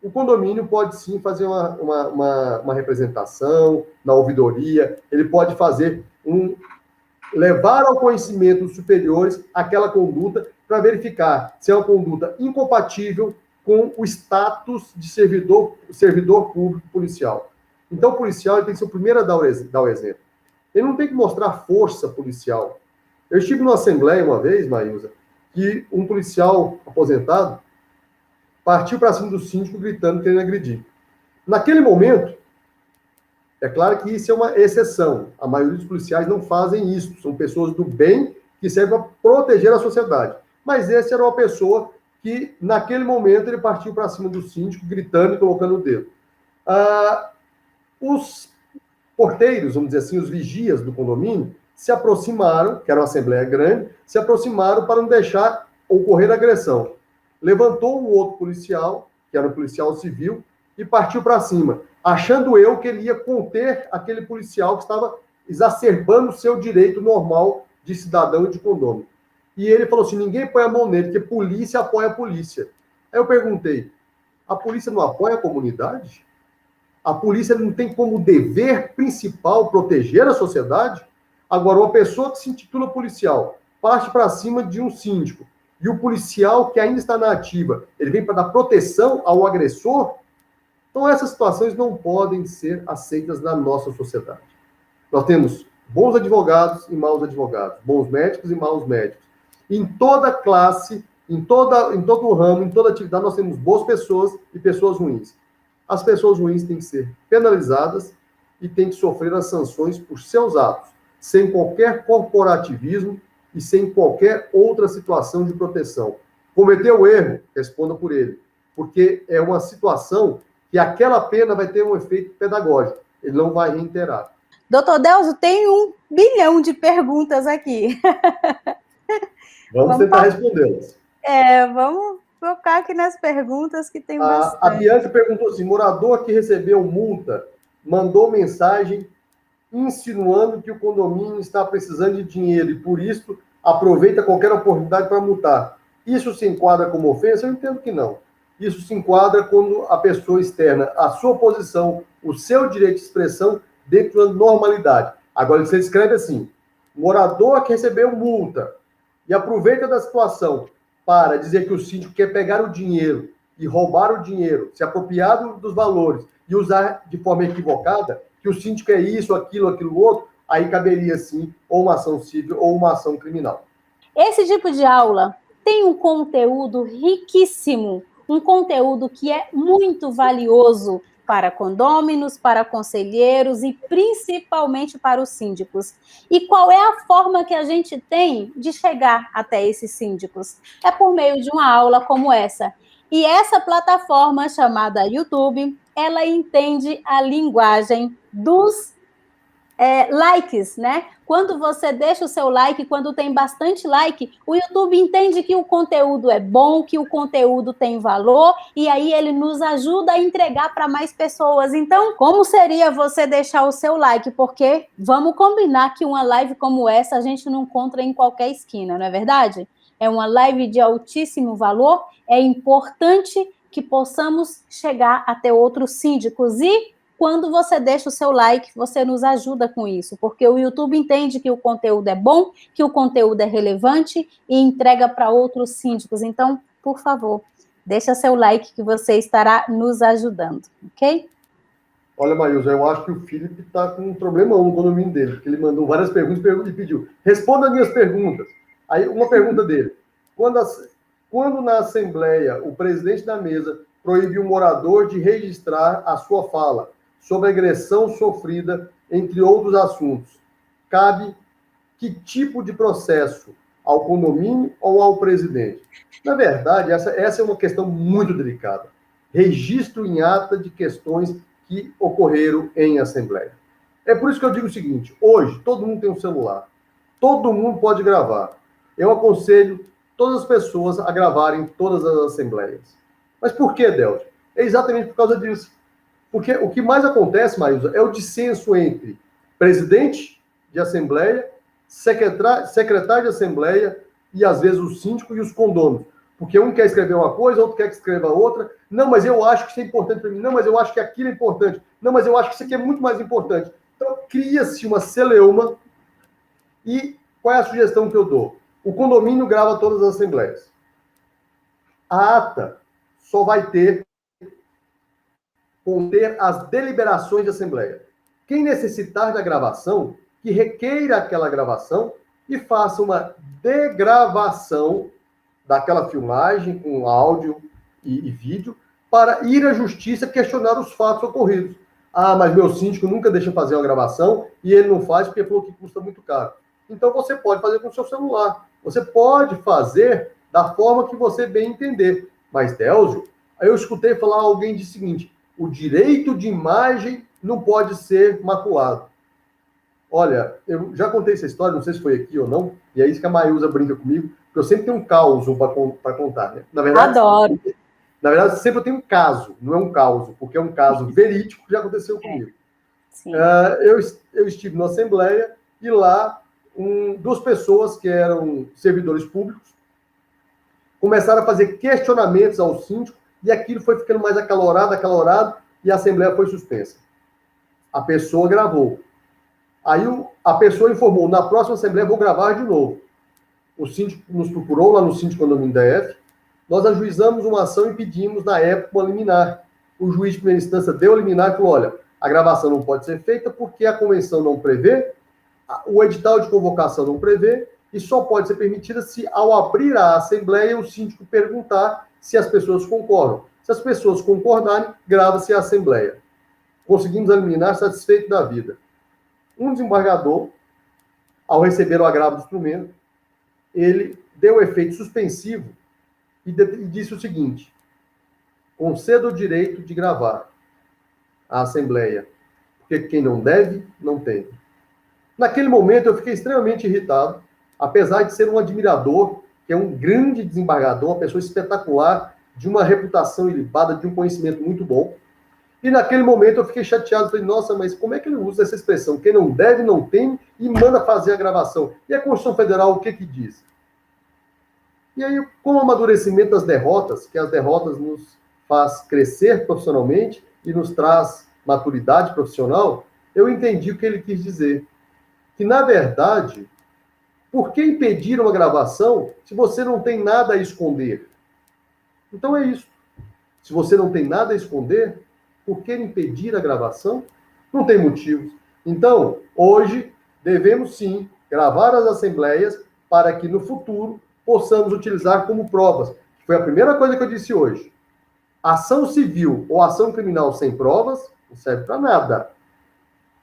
o condomínio pode sim fazer uma representação na ouvidoria, ele pode fazer levar ao conhecimento dos superiores aquela conduta para verificar se é uma conduta incompatível com o status de servidor público policial. Então, o policial ele tem que ser o primeiro a dar o exemplo. Ele não tem que mostrar força policial. Eu estive numa assembleia uma vez, Maísa, que um policial aposentado partiu para cima do síndico gritando, querendo agredir. Naquele momento, é claro que isso é uma exceção. A maioria dos policiais não fazem isso. São pessoas do bem que servem para proteger a sociedade. Mas esse era uma pessoa que, naquele momento, ele partiu para cima do síndico, gritando e colocando o dedo. Os porteiros, vamos dizer assim, os vigias do condomínio, se aproximaram, que era uma assembleia grande, se aproximaram para não deixar ocorrer agressão. Levantou um outro policial, que era um policial civil, e partiu para cima, achando eu que ele ia conter aquele policial que estava exacerbando o seu direito normal de cidadão e de condômino. E ele falou assim, ninguém põe a mão nele, porque polícia apoia a polícia. Aí eu perguntei, a polícia não apoia a comunidade? A polícia não tem como dever principal proteger a sociedade? Agora, uma pessoa que se intitula policial parte para cima de um síndico, e o policial que ainda está na ativa, ele vem para dar proteção ao agressor? Então, essas situações não podem ser aceitas na nossa sociedade. Nós temos bons advogados e maus advogados, bons médicos e maus médicos. Em toda classe, em todo ramo, em toda atividade, nós temos boas pessoas e pessoas ruins. As pessoas ruins têm que ser penalizadas e têm que sofrer as sanções por seus atos, sem qualquer corporativismo e sem qualquer outra situação de proteção. Cometeu erro, responda por ele, porque é uma situação que aquela pena vai ter um efeito pedagógico, ele não vai reiterar. Doutor Delso, tem 1 bilhão de perguntas aqui. Vamos tentar respondê-las. Vamos focar aqui nas perguntas que tem bastante. A Bianca perguntou assim, morador que recebeu multa, mandou mensagem insinuando que o condomínio está precisando de dinheiro e, por isso, aproveita qualquer oportunidade para multar. Isso se enquadra como ofensa? Eu entendo que não. Isso se enquadra quando a pessoa externa a sua posição, o seu direito de expressão dentro da normalidade. Agora, você escreve assim, morador que recebeu multa e aproveita da situação para dizer que o síndico quer pegar o dinheiro e roubar o dinheiro, se apropriar dos valores e usar de forma equivocada, que o síndico é isso, aquilo outro, aí caberia sim ou uma ação civil ou uma ação criminal. Esse tipo de aula tem um conteúdo riquíssimo, um conteúdo que é muito valioso para condôminos, para conselheiros e principalmente para os síndicos. E qual é a forma que a gente tem de chegar até esses síndicos? É por meio de uma aula como essa. E essa plataforma chamada YouTube, ela entende a linguagem dos likes, né? Quando você deixa o seu like, quando tem bastante like, o YouTube entende que o conteúdo é bom, que o conteúdo tem valor, e aí ele nos ajuda a entregar para mais pessoas. Então, como seria você deixar o seu like? Porque vamos combinar que uma live como essa a gente não encontra em qualquer esquina, não é verdade? É uma live de altíssimo valor, é importante que possamos chegar até outros síndicos. E quando você deixa o seu like, você nos ajuda com isso, porque o YouTube entende que o conteúdo é bom, que o conteúdo é relevante e entrega para outros síndicos. Então, por favor, deixa seu like que você estará nos ajudando, ok? Olha, Maílson, eu acho que o Felipe está com um problemão no condomínio dele, porque ele mandou várias perguntas e pediu, responda as minhas perguntas. Aí, uma pergunta dele, quando na Assembleia o presidente da mesa proíbe o morador de registrar a sua fala sobre agressão sofrida, entre outros assuntos, cabe que tipo de processo? Ao condomínio ou ao presidente? Na verdade, essa é uma questão muito delicada. Registro em ata de questões que ocorreram em Assembleia. É por isso que eu digo o seguinte, hoje todo mundo tem um celular, todo mundo pode gravar. Eu aconselho todas as pessoas a gravarem todas as Assembleias. Mas por que, Delcio? É exatamente por causa disso. Porque o que mais acontece, Maílson, é o dissenso entre presidente de Assembleia, secretário de Assembleia e, às vezes, o síndico e os condôminos. Porque um quer escrever uma coisa, outro quer que escreva outra. Não, mas eu acho que isso é importante para mim. Não, mas eu acho que aquilo é importante. Não, mas eu acho que isso aqui é muito mais importante. Então, cria-se uma celeuma. E qual é a sugestão que eu dou? O condomínio grava todas as assembleias. A ata só vai conter as deliberações de assembleia. Quem necessitar da gravação, que requeira aquela gravação e faça uma degravação daquela filmagem com áudio e vídeo para ir à justiça questionar os fatos ocorridos. Ah, mas meu síndico nunca deixa fazer uma gravação e ele não faz porque falou que custa muito caro. Então você pode fazer com o seu celular. Você pode fazer da forma que você bem entender. Mas, Delcio, eu escutei falar alguém disse o seguinte, o direito de imagem não pode ser maculado. Olha, eu já contei essa história, não sei se foi aqui ou não, e é isso que a Maílson brinca comigo, porque eu sempre tenho um caos para contar. Né? Na verdade, adoro. Na verdade, sempre eu tenho um caso, não é um caos, porque é um caso verídico que já aconteceu comigo. Eu estive na Assembleia e lá duas pessoas que eram servidores públicos começaram a fazer questionamentos ao síndico e aquilo foi ficando mais acalorado, e a Assembleia foi suspensa. A pessoa gravou. Aí a pessoa informou, na próxima Assembleia vou gravar de novo. O síndico nos procurou lá no síndico condomínio da F, nós ajuizamos uma ação e pedimos, na época, uma liminar. O juiz de primeira instância deu a liminar e falou, olha, a gravação não pode ser feita porque a convenção não prevê, o edital de convocação não prevê, e só pode ser permitida se, ao abrir a Assembleia, o síndico perguntar se as pessoas concordam. Se as pessoas concordarem, grava-se a Assembleia. Conseguimos eliminar satisfeito da vida. Um desembargador, ao receber o agravo do instrumento, ele deu efeito suspensivo e disse o seguinte, conceda o direito de gravar a Assembleia, porque quem não deve, não tem. Naquele momento, eu fiquei extremamente irritado, apesar de ser um admirador, que é um grande desembargador, uma pessoa espetacular, de uma reputação ilibada, de um conhecimento muito bom. E naquele momento eu fiquei chateado, falei, nossa, mas como é que ele usa essa expressão? Quem não deve, não tem, e manda fazer a gravação. E a Constituição Federal, o que diz? E aí, com o amadurecimento das derrotas, que as derrotas nos faz crescer profissionalmente e nos traz maturidade profissional, eu entendi o que ele quis dizer. Que, na verdade, por que impedir uma gravação se você não tem nada a esconder? Então é isso. Se você não tem nada a esconder, por que impedir a gravação? Não tem motivos. Então, hoje, devemos sim gravar as assembleias para que no futuro possamos utilizar como provas. Foi a primeira coisa que eu disse hoje. Ação civil ou ação criminal sem provas não serve para nada.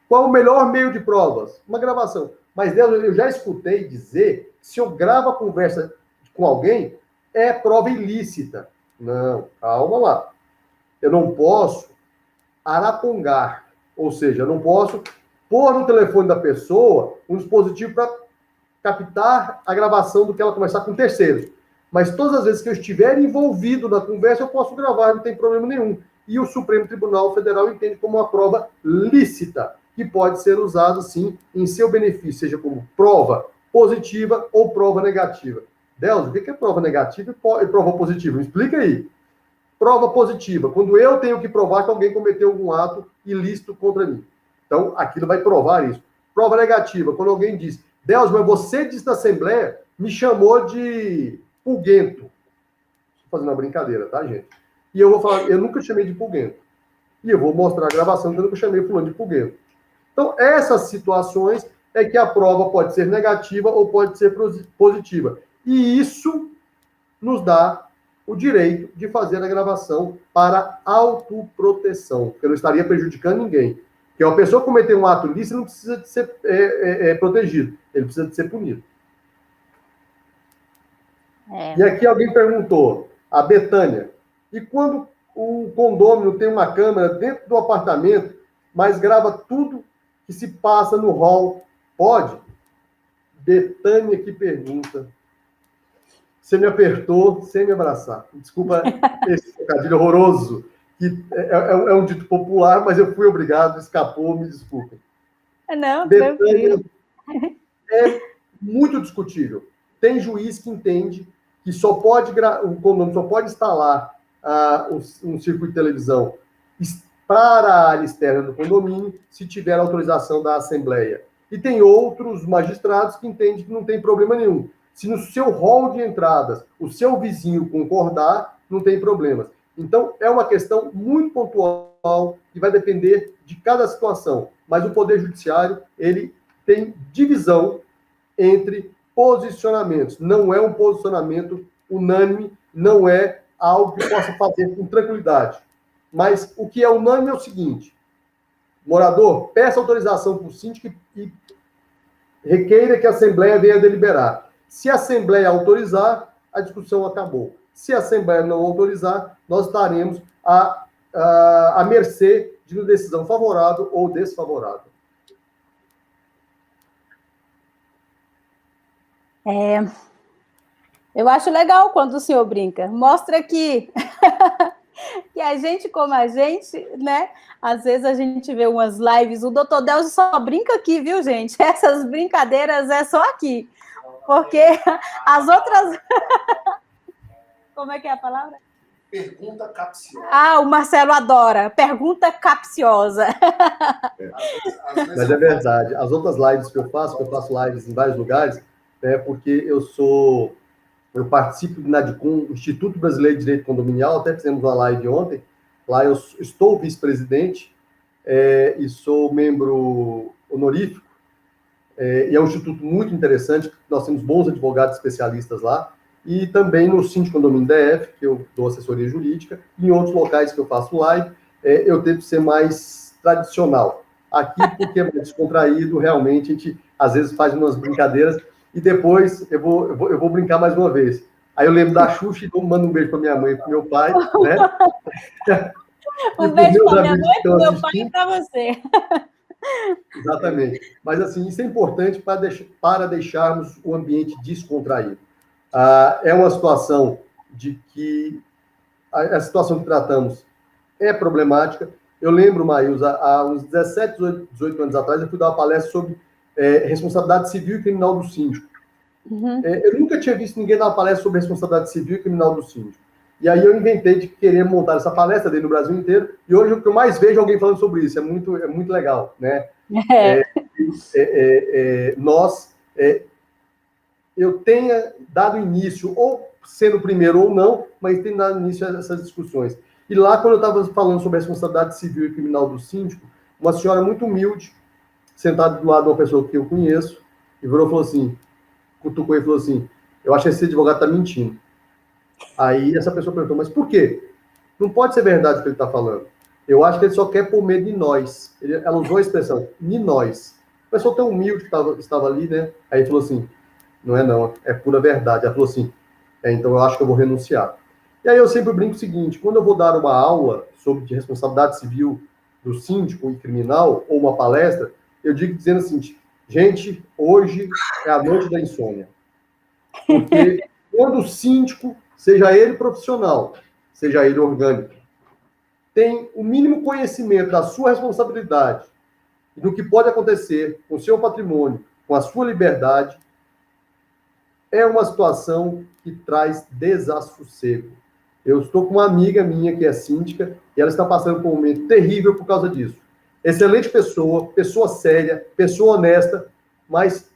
Qual o melhor meio de provas? Uma gravação. Mas, Deus, eu já escutei dizer que se eu gravo a conversa com alguém, é prova ilícita. Não, calma lá. Eu não posso arapongar, ou seja, eu não posso pôr no telefone da pessoa um dispositivo para captar a gravação do que ela conversar com terceiros. Mas todas as vezes que eu estiver envolvido na conversa, eu posso gravar, não tem problema nenhum. E o Supremo Tribunal Federal entende como uma prova lícita, que pode ser usada, sim, em seu benefício, seja como prova positiva ou prova negativa. Delcio, o que é prova negativa e prova positiva? Me explica aí. Prova positiva, quando eu tenho que provar que alguém cometeu algum ato ilícito contra mim. Então, aquilo vai provar isso. Prova negativa, quando alguém diz, Delcio, mas você disse na Assembleia, me chamou de pulguento. Estou fazendo uma brincadeira, tá, gente? E eu vou falar, eu nunca chamei de pulguento. E eu vou mostrar a gravação que eu nunca chamei fulano de pulguento. Então, essas situações é que a prova pode ser negativa ou pode ser positiva. E isso nos dá o direito de fazer a gravação para autoproteção, porque eu não estaria prejudicando ninguém. Porque uma pessoa cometer um ato ilícito não precisa de ser protegido, ele precisa de ser punido. E aqui alguém perguntou, a Betânia, e quando o condômino tem uma câmera dentro do apartamento, mas grava tudo que se passa no hall, pode? Betânia que pergunta. Você me apertou sem me abraçar. Desculpa esse trocadilho horroroso, que é um dito popular, mas eu fui obrigado, escapou, me desculpem. Não, Betânia é muito discutível. Tem juiz que entende que o condomínio só pode instalar um circuito de televisão para a área externa do condomínio se tiver autorização da Assembleia. E tem outros magistrados que entendem que não tem problema nenhum. Se no seu hall de entradas o seu vizinho concordar, não tem problemas. Então, é uma questão muito pontual e vai depender de cada situação. Mas o Poder Judiciário, ele tem divisão entre posicionamentos. Não é um posicionamento unânime, não é algo que possa fazer com tranquilidade. Mas o que é unânime é o seguinte: morador, peça autorização para o síndico e requeira que a Assembleia venha deliberar. Se a Assembleia autorizar, a discussão acabou. Se a Assembleia não autorizar, nós estaremos à mercê de uma decisão favorável ou desfavorável. Eu acho legal quando o senhor brinca. Mostra que a gente, como a gente, né? Às vezes a gente vê umas lives, o doutor Delcio só brinca aqui, viu, gente? Essas brincadeiras é só aqui. Porque as outras... Como é que é a palavra? Pergunta capciosa. O Marcelo adora. Pergunta capciosa. Mas é verdade. As outras lives que eu faço lives em vários lugares, porque eu participo do NADCOM, Instituto Brasileiro de Direito Condominial, até fizemos uma live ontem. Lá eu estou vice-presidente e sou membro honorífico. E é um instituto muito interessante, nós temos bons advogados especialistas lá, e também no Síndico Condomínio DF, que eu dou assessoria jurídica, e em outros locais que eu faço live, eu tento ser mais tradicional. Aqui, porque é mais descontraído, realmente, a gente às vezes faz umas brincadeiras, e depois eu vou brincar mais uma vez. Aí eu lembro da Xuxa e mando um beijo para minha mãe e para meu pai, né? Um beijo para minha mãe, para meu pai e para você. Exatamente. Mas, assim, isso é importante para deixarmos o ambiente descontraído. É uma situação de que a situação que tratamos é problemática. Eu lembro, Maílza, há uns 17, 18 anos atrás, eu fui dar uma palestra sobre responsabilidade civil e criminal do síndico. Uhum. Eu nunca tinha visto ninguém dar uma palestra sobre responsabilidade civil e criminal do síndico. E aí eu inventei de querer montar essa palestra dentro do Brasil inteiro, e hoje o que eu mais vejo é alguém falando sobre isso, é muito legal, né? Eu tenha dado início, ou sendo o primeiro ou não, mas tenho dado início a essas discussões. E lá, quando eu estava falando sobre a responsabilidade civil e criminal do síndico, uma senhora muito humilde, sentada do lado de uma pessoa que eu conheço, e virou e falou assim, cutucou e falou assim, eu acho que esse advogado está mentindo. Aí essa pessoa perguntou, mas por quê? Não pode ser verdade o que ele está falando. Eu acho que ele só quer pôr medo em nós. Ela usou a expressão, em nós. A pessoa tão humilde que estava ali, né? Aí ele falou assim, não, é pura verdade. Ela falou assim, então eu acho que eu vou renunciar. E aí eu sempre brinco o seguinte, quando eu vou dar uma aula sobre responsabilidade civil do síndico e criminal, ou uma palestra, eu digo dizendo assim, gente, hoje é a noite da insônia. Porque quando o síndico, seja ele profissional, seja ele orgânico, tem o mínimo conhecimento da sua responsabilidade e do que pode acontecer com o seu patrimônio, com a sua liberdade, é uma situação que traz desassossego. Eu estou com uma amiga minha que é síndica e ela está passando por um momento terrível por causa disso. Excelente pessoa, pessoa séria, pessoa honesta, mas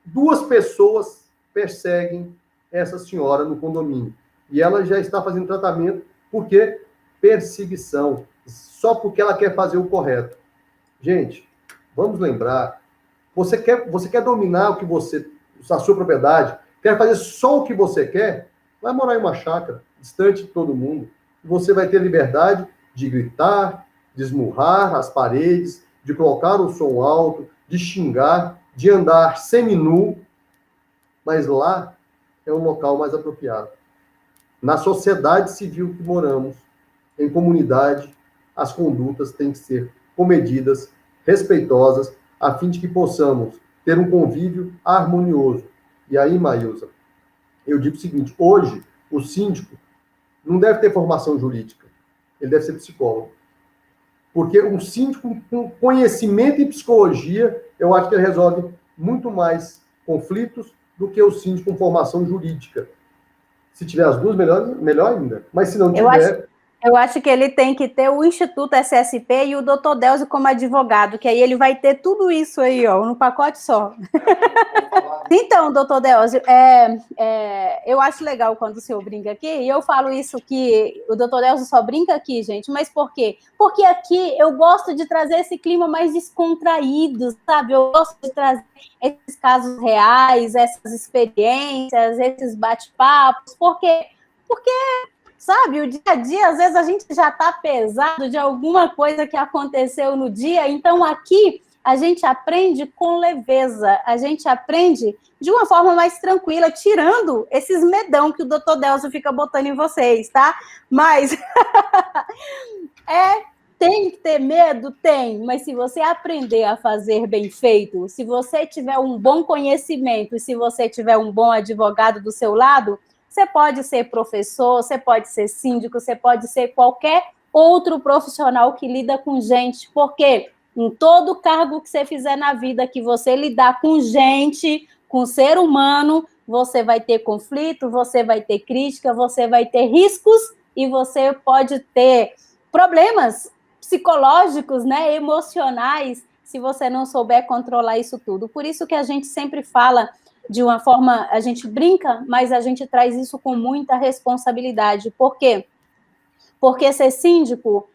2 pessoas perseguem essa senhora no condomínio. E ela já está fazendo tratamento porque perseguição, só porque ela quer fazer o correto. Gente, vamos lembrar, você quer dominar o que a sua propriedade, quer fazer só o que você quer, vai morar em uma chácara, distante de todo mundo, e você vai ter liberdade de gritar, de esmurrar as paredes, de colocar o som alto, de xingar, de andar seminu, mas lá é um local mais apropriado. Na sociedade civil que moramos, em comunidade, as condutas têm que ser comedidas, respeitosas, a fim de que possamos ter um convívio harmonioso. E aí, Maílza, eu digo o seguinte, hoje, o síndico não deve ter formação jurídica, ele deve ser psicólogo. Porque um síndico com conhecimento em psicologia, eu acho que ele resolve muito mais conflitos do que o síndico com formação jurídica. Se tiver as duas, melhor ainda. Mas se não tiver... Eu acho que ele tem que ter o Instituto SSP e o Dr. Delcio como advogado, que aí ele vai ter tudo isso aí, ó, no pacote só. Então, doutor Delcio, eu acho legal quando o senhor brinca aqui, e eu falo isso que o doutor Delcio só brinca aqui, gente, mas por quê? Porque aqui eu gosto de trazer esse clima mais descontraído, sabe? Eu gosto de trazer esses casos reais, essas experiências, esses bate-papos, por quê? Porque, sabe, o dia a dia, às vezes a gente já está pesado de alguma coisa que aconteceu no dia, então aqui a gente aprende com leveza, a gente aprende de uma forma mais tranquila, tirando esses medão que o doutor Delcio fica botando em vocês, tá? Mas tem que ter medo? Tem, mas se você aprender a fazer bem feito, se você tiver um bom conhecimento e se você tiver um bom advogado do seu lado, você pode ser professor, você pode ser síndico, você pode ser qualquer outro profissional que lida com gente, porque em todo cargo que você fizer na vida, que você lidar com gente, com ser humano, você vai ter conflito, você vai ter crítica, você vai ter riscos e você pode ter problemas psicológicos, né, emocionais, se você não souber controlar isso tudo. Por isso que a gente sempre fala de uma forma, a gente brinca, mas a gente traz isso com muita responsabilidade. Por quê? Porque ser síndico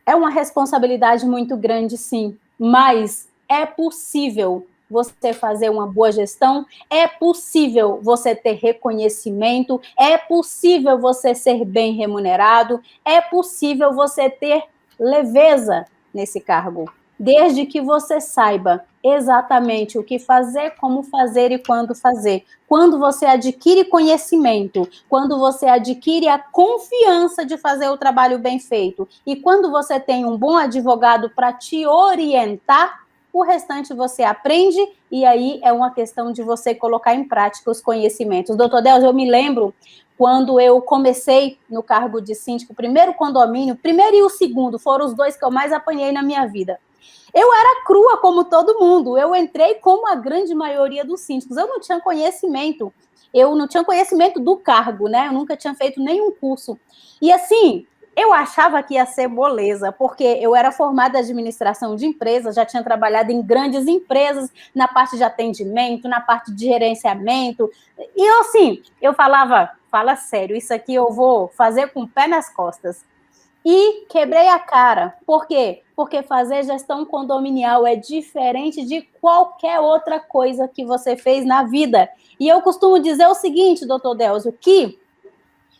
é uma responsabilidade muito grande, sim, mas é possível você fazer uma boa gestão, é possível você ter reconhecimento, é possível você ser bem remunerado, é possível você ter leveza nesse cargo, desde que você saiba exatamente o que fazer, como fazer e quando fazer. Quando você adquire conhecimento, quando você adquire a confiança de fazer o trabalho bem feito, e quando você tem um bom advogado para te orientar, o restante você aprende, e aí é uma questão de você colocar em prática os conhecimentos. Doutor Delcio, eu me lembro quando eu comecei no cargo de síndico, o primeiro condomínio, o primeiro e o segundo, foram os 2 que eu mais apanhei na minha vida. Eu era crua como todo mundo, eu entrei como a grande maioria dos síndicos, eu não tinha conhecimento do cargo, né? Eu nunca tinha feito nenhum curso. E assim, eu achava que ia ser moleza, porque eu era formada em administração de empresas, já tinha trabalhado em grandes empresas, na parte de atendimento, na parte de gerenciamento, e eu assim, eu falava, fala sério, isso aqui eu vou fazer com o pé nas costas. E quebrei a cara. Por quê? Porque fazer gestão condominial é diferente de qualquer outra coisa que você fez na vida. E eu costumo dizer o seguinte, doutor Delcio, que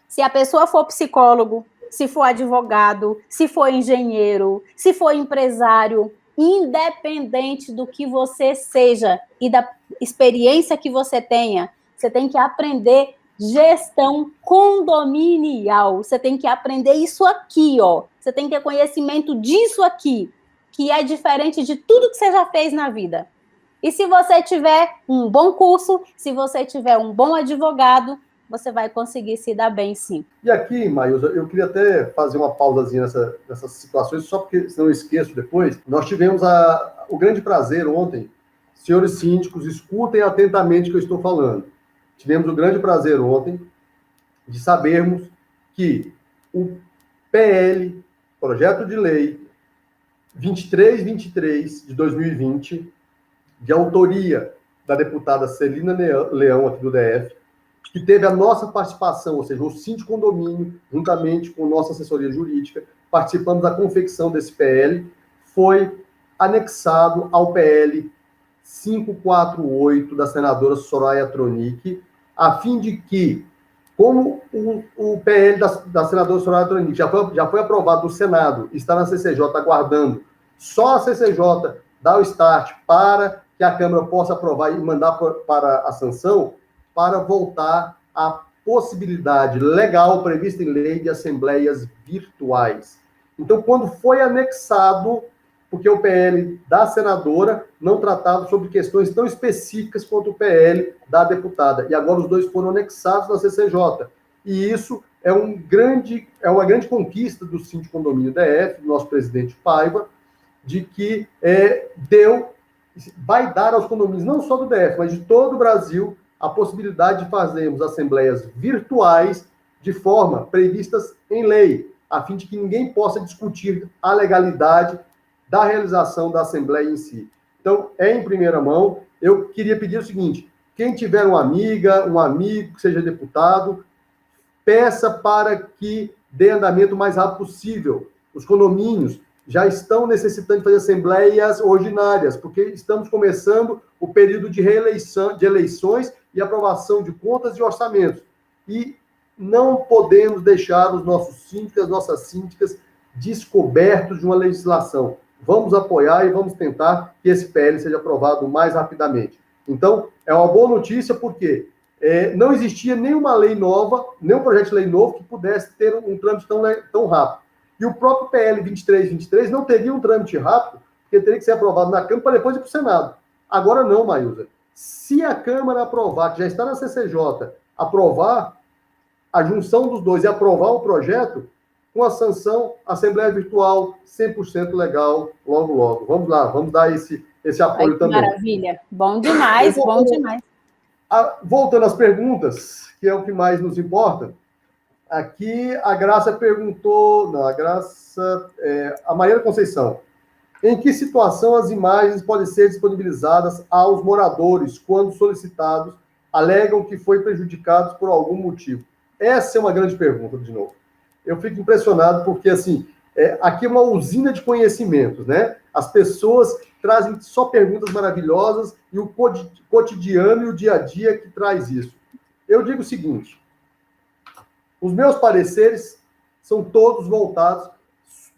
se a pessoa for psicólogo, se for advogado, se for engenheiro, se for empresário, independente do que você seja e da experiência que você tenha, você tem que aprender gestão condominial. Você tem que aprender isso aqui, ó. Você tem que ter conhecimento disso aqui, que é diferente de tudo que você já fez na vida. E se você tiver um bom curso, se você tiver um bom advogado, você vai conseguir se dar bem, sim. E aqui, Maísa, eu queria até fazer uma pausazinha nessas situações, só porque senão eu esqueço depois. Nós tivemos o grande prazer ontem, senhores síndicos, escutem atentamente o que eu estou falando. Tivemos o grande prazer ontem de sabermos que o PL, Projeto de Lei 2323 de 2020, de autoria da deputada Celina Leão, aqui do DF, que teve a nossa participação, ou seja, o síndico condomínio, juntamente com nossa assessoria jurídica, participamos da confecção desse PL, foi anexado ao PL 548 da senadora Soraya Tronic, a fim de que, como o PL da senadora Soraya Tronic já foi aprovado no Senado, está na CCJ aguardando, só a CCJ dá o start para que a Câmara possa aprovar e mandar para a sanção, para voltar à possibilidade legal prevista em lei de assembleias virtuais. Então, quando foi anexado, porque o PL da senadora não tratava sobre questões tão específicas quanto o PL da deputada, e agora os dois foram anexados na CCJ. E isso é uma grande conquista do síndico condomínio DF, do nosso presidente Paiva, de que vai dar aos condomínios, não só do DF, mas de todo o Brasil, a possibilidade de fazermos assembleias virtuais de forma previstas em lei, a fim de que ninguém possa discutir a legalidade da realização da assembleia em si. Então, em primeira mão, eu queria pedir o seguinte: quem tiver uma amiga, um amigo que seja deputado, peça para que dê andamento o mais rápido possível. Os condomínios já estão necessitando de fazer assembleias ordinárias, porque estamos começando o período de eleições e aprovação de contas e orçamentos. E não podemos deixar os nossos síndicos, as nossas síndicas, descobertos de uma legislação. Vamos apoiar e vamos tentar que esse PL seja aprovado o mais rapidamente. Então, é uma boa notícia, porque não existia nenhuma lei nova, nenhum projeto de lei novo que pudesse ter um trâmite tão rápido. E o próprio PL 2323 não teria um trâmite rápido, porque teria que ser aprovado na Câmara para depois ir para o Senado. Agora não, Maísa. Se a Câmara aprovar, que já está na CCJ, aprovar a junção dos dois e aprovar o projeto, com a sanção, Assembleia Virtual, 100% legal, logo, logo. Vamos lá, vamos dar esse apoio também. Maravilha. Bom demais, bom demais. Voltando às perguntas, que é o que mais nos importa, aqui a Graça perguntou, a Maria Conceição, em que situação as imagens podem ser disponibilizadas aos moradores quando solicitados alegam que foi prejudicados por algum motivo? Essa é uma grande pergunta, de novo. Eu fico impressionado porque, assim, aqui é uma usina de conhecimentos, né? As pessoas trazem só perguntas maravilhosas e o cotidiano e o dia a dia que traz isso. Eu digo o seguinte: os meus pareceres são todos voltados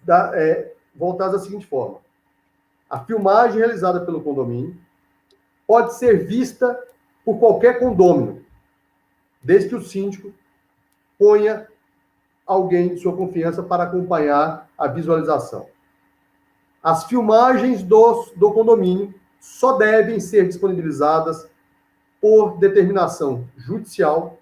da seguinte forma. A filmagem realizada pelo condomínio pode ser vista por qualquer condômino, desde que o síndico ponha alguém de sua confiança para acompanhar a visualização. As filmagens do condomínio só devem ser disponibilizadas por determinação judicial,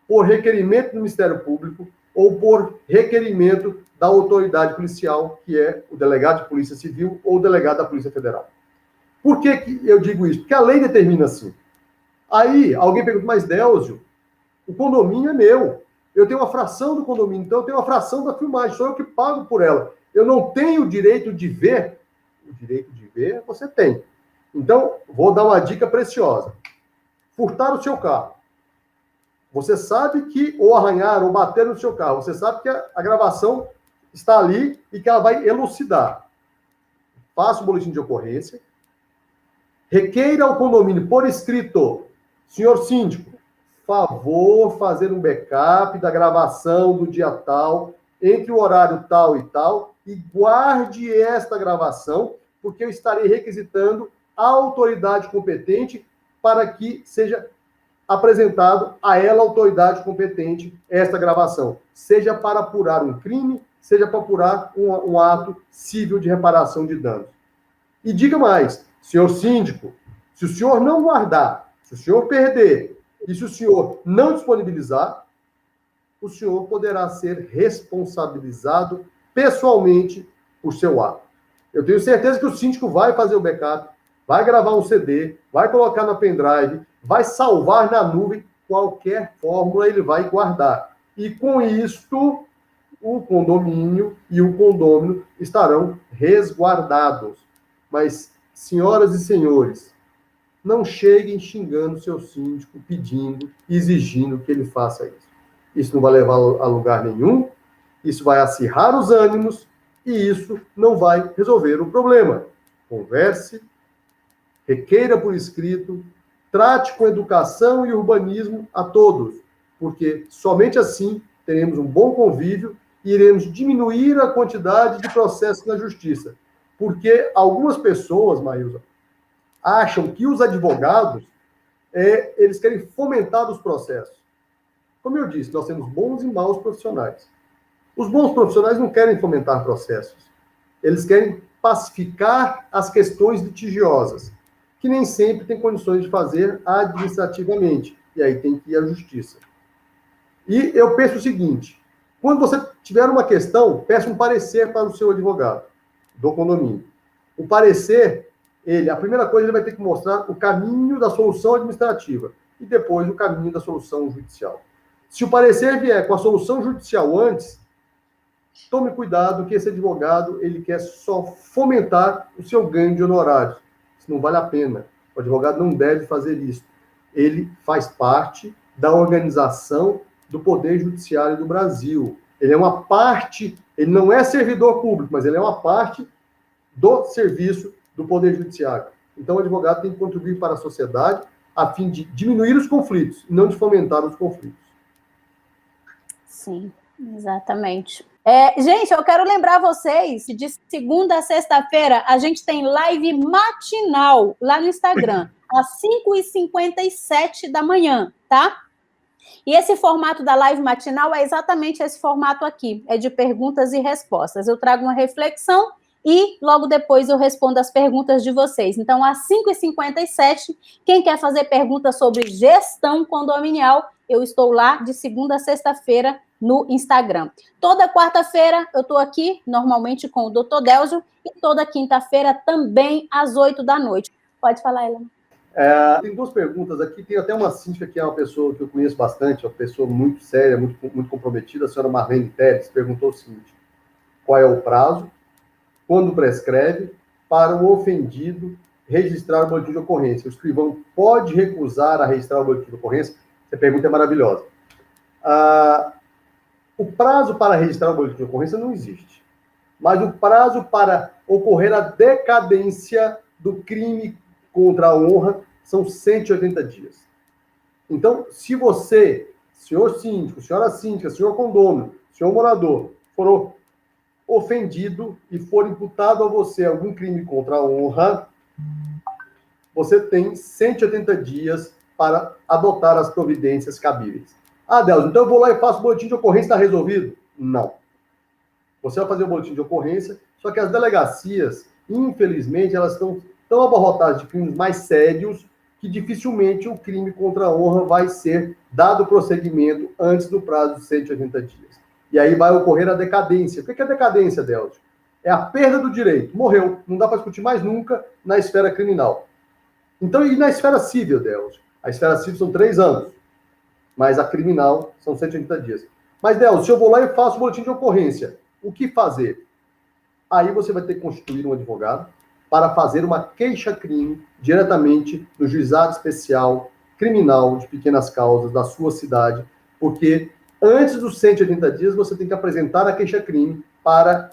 por requerimento do Ministério Público ou por requerimento da autoridade policial, que é o delegado de Polícia Civil ou o delegado da Polícia Federal. Por que eu digo isso? Porque a lei determina assim. Aí, alguém pergunta, mas Délcio, o condomínio é meu. Eu tenho uma fração do condomínio, então eu tenho uma fração da filmagem, sou eu que pago por ela. Eu não tenho o direito de ver. O direito de ver você tem. Então, vou dar uma dica preciosa. Furtar o seu carro. Você sabe que, ou arranhar, ou bater no seu carro, você sabe que a gravação está ali e que ela vai elucidar. Faça o boletim de ocorrência. Requeira ao condomínio por escrito: senhor síndico, favor fazer um backup da gravação do dia tal entre o horário tal e tal e guarde esta gravação, porque eu estarei requisitando a autoridade competente para que seja apresentado a ela, a autoridade competente, esta gravação. Seja para apurar um crime, seja para apurar um ato civil de reparação de danos. E diga mais, senhor síndico, se o senhor não guardar, se o senhor perder e se o senhor não disponibilizar, o senhor poderá ser responsabilizado pessoalmente por seu ato. Eu tenho certeza que o síndico vai fazer o backup, vai gravar um CD, vai colocar na pendrive, vai salvar na nuvem, qualquer fórmula ele vai guardar. E com isto, o condomínio e o condômino estarão resguardados. Mas, senhoras e senhores, não cheguem xingando seu síndico, pedindo, exigindo que ele faça isso. Isso não vai levar a lugar nenhum, isso vai acirrar os ânimos e isso não vai resolver o problema. Converse, requeira por escrito, trate com educação e urbanismo a todos, porque somente assim teremos um bom convívio e iremos diminuir a quantidade de processos na justiça. Porque algumas pessoas, Maísa, acham que os advogados, eles querem fomentar os processos. Como eu disse, nós temos bons e maus profissionais. Os bons profissionais não querem fomentar processos. Eles querem pacificar as questões litigiosas, que nem sempre tem condições de fazer administrativamente. E aí tem que ir à justiça. E eu penso o seguinte, quando você tiver uma questão, peça um parecer para o seu advogado do condomínio. O parecer, a primeira coisa, ele vai ter que mostrar o caminho da solução administrativa e depois o caminho da solução judicial. Se o parecer vier com a solução judicial antes, tome cuidado que esse advogado, ele quer só fomentar o seu ganho de honorários. Isso não vale a pena. O advogado não deve fazer isso. Ele faz parte da organização do Poder Judiciário do Brasil. Ele é uma parte, ele não é servidor público, mas ele é uma parte do serviço do Poder Judiciário. Então, o advogado tem que contribuir para a sociedade a fim de diminuir os conflitos, não de fomentar os conflitos. Sim, exatamente. Gente, eu quero lembrar vocês que de segunda a sexta-feira a gente tem live matinal lá no Instagram, às 5h57 da manhã, tá? E esse formato da live matinal é exatamente esse formato aqui, é de perguntas e respostas. Eu trago uma reflexão e logo depois eu respondo as perguntas de vocês. Então, às 5h57, quem quer fazer perguntas sobre gestão condominial, eu estou lá de segunda a sexta-feira no Instagram. Toda quarta-feira eu estou aqui, normalmente com o Dr. Delgio, e toda quinta-feira também às 8 da noite. Pode falar, Helena. Tem duas perguntas aqui, tem até uma síndica que é uma pessoa que eu conheço bastante, uma pessoa muito séria, muito comprometida, a senhora Marlene Teres, perguntou o seguinte: qual é o prazo, quando prescreve, para o ofendido registrar o boletim de ocorrência? O escrivão pode recusar a registrar o boletim de ocorrência? Essa pergunta é maravilhosa. O prazo para registrar o boletim de ocorrência não existe, mas o prazo para ocorrer a decadência do crime contra a honra são 180 dias. Então, se você, senhor síndico, senhora síndica, senhor condômino, senhor morador, for ofendido e for imputado a você algum crime contra a honra, você tem 180 dias para adotar as providências cabíveis. Deus, então eu vou lá e faço o boletim de ocorrência, está resolvido? Não. Você vai fazer o boletim de ocorrência, só que as delegacias, infelizmente, elas estão tão abarrotadas de crimes mais sérios que dificilmente o crime contra a honra vai ser dado prosseguimento antes do prazo de 180 dias. E aí vai ocorrer a decadência. O que é a decadência, Delgio? É a perda do direito. Morreu. Não dá para discutir mais nunca na esfera criminal. Então, e na esfera civil, Delgio? A esfera civil são 3 anos, mas a criminal são 180 dias. Mas, Delgio, se eu vou lá e faço o boletim de ocorrência, o que fazer? Aí você vai ter que constituir um advogado para fazer uma queixa-crime diretamente no juizado especial criminal de pequenas causas da sua cidade, porque antes dos 180 dias você tem que apresentar a queixa-crime para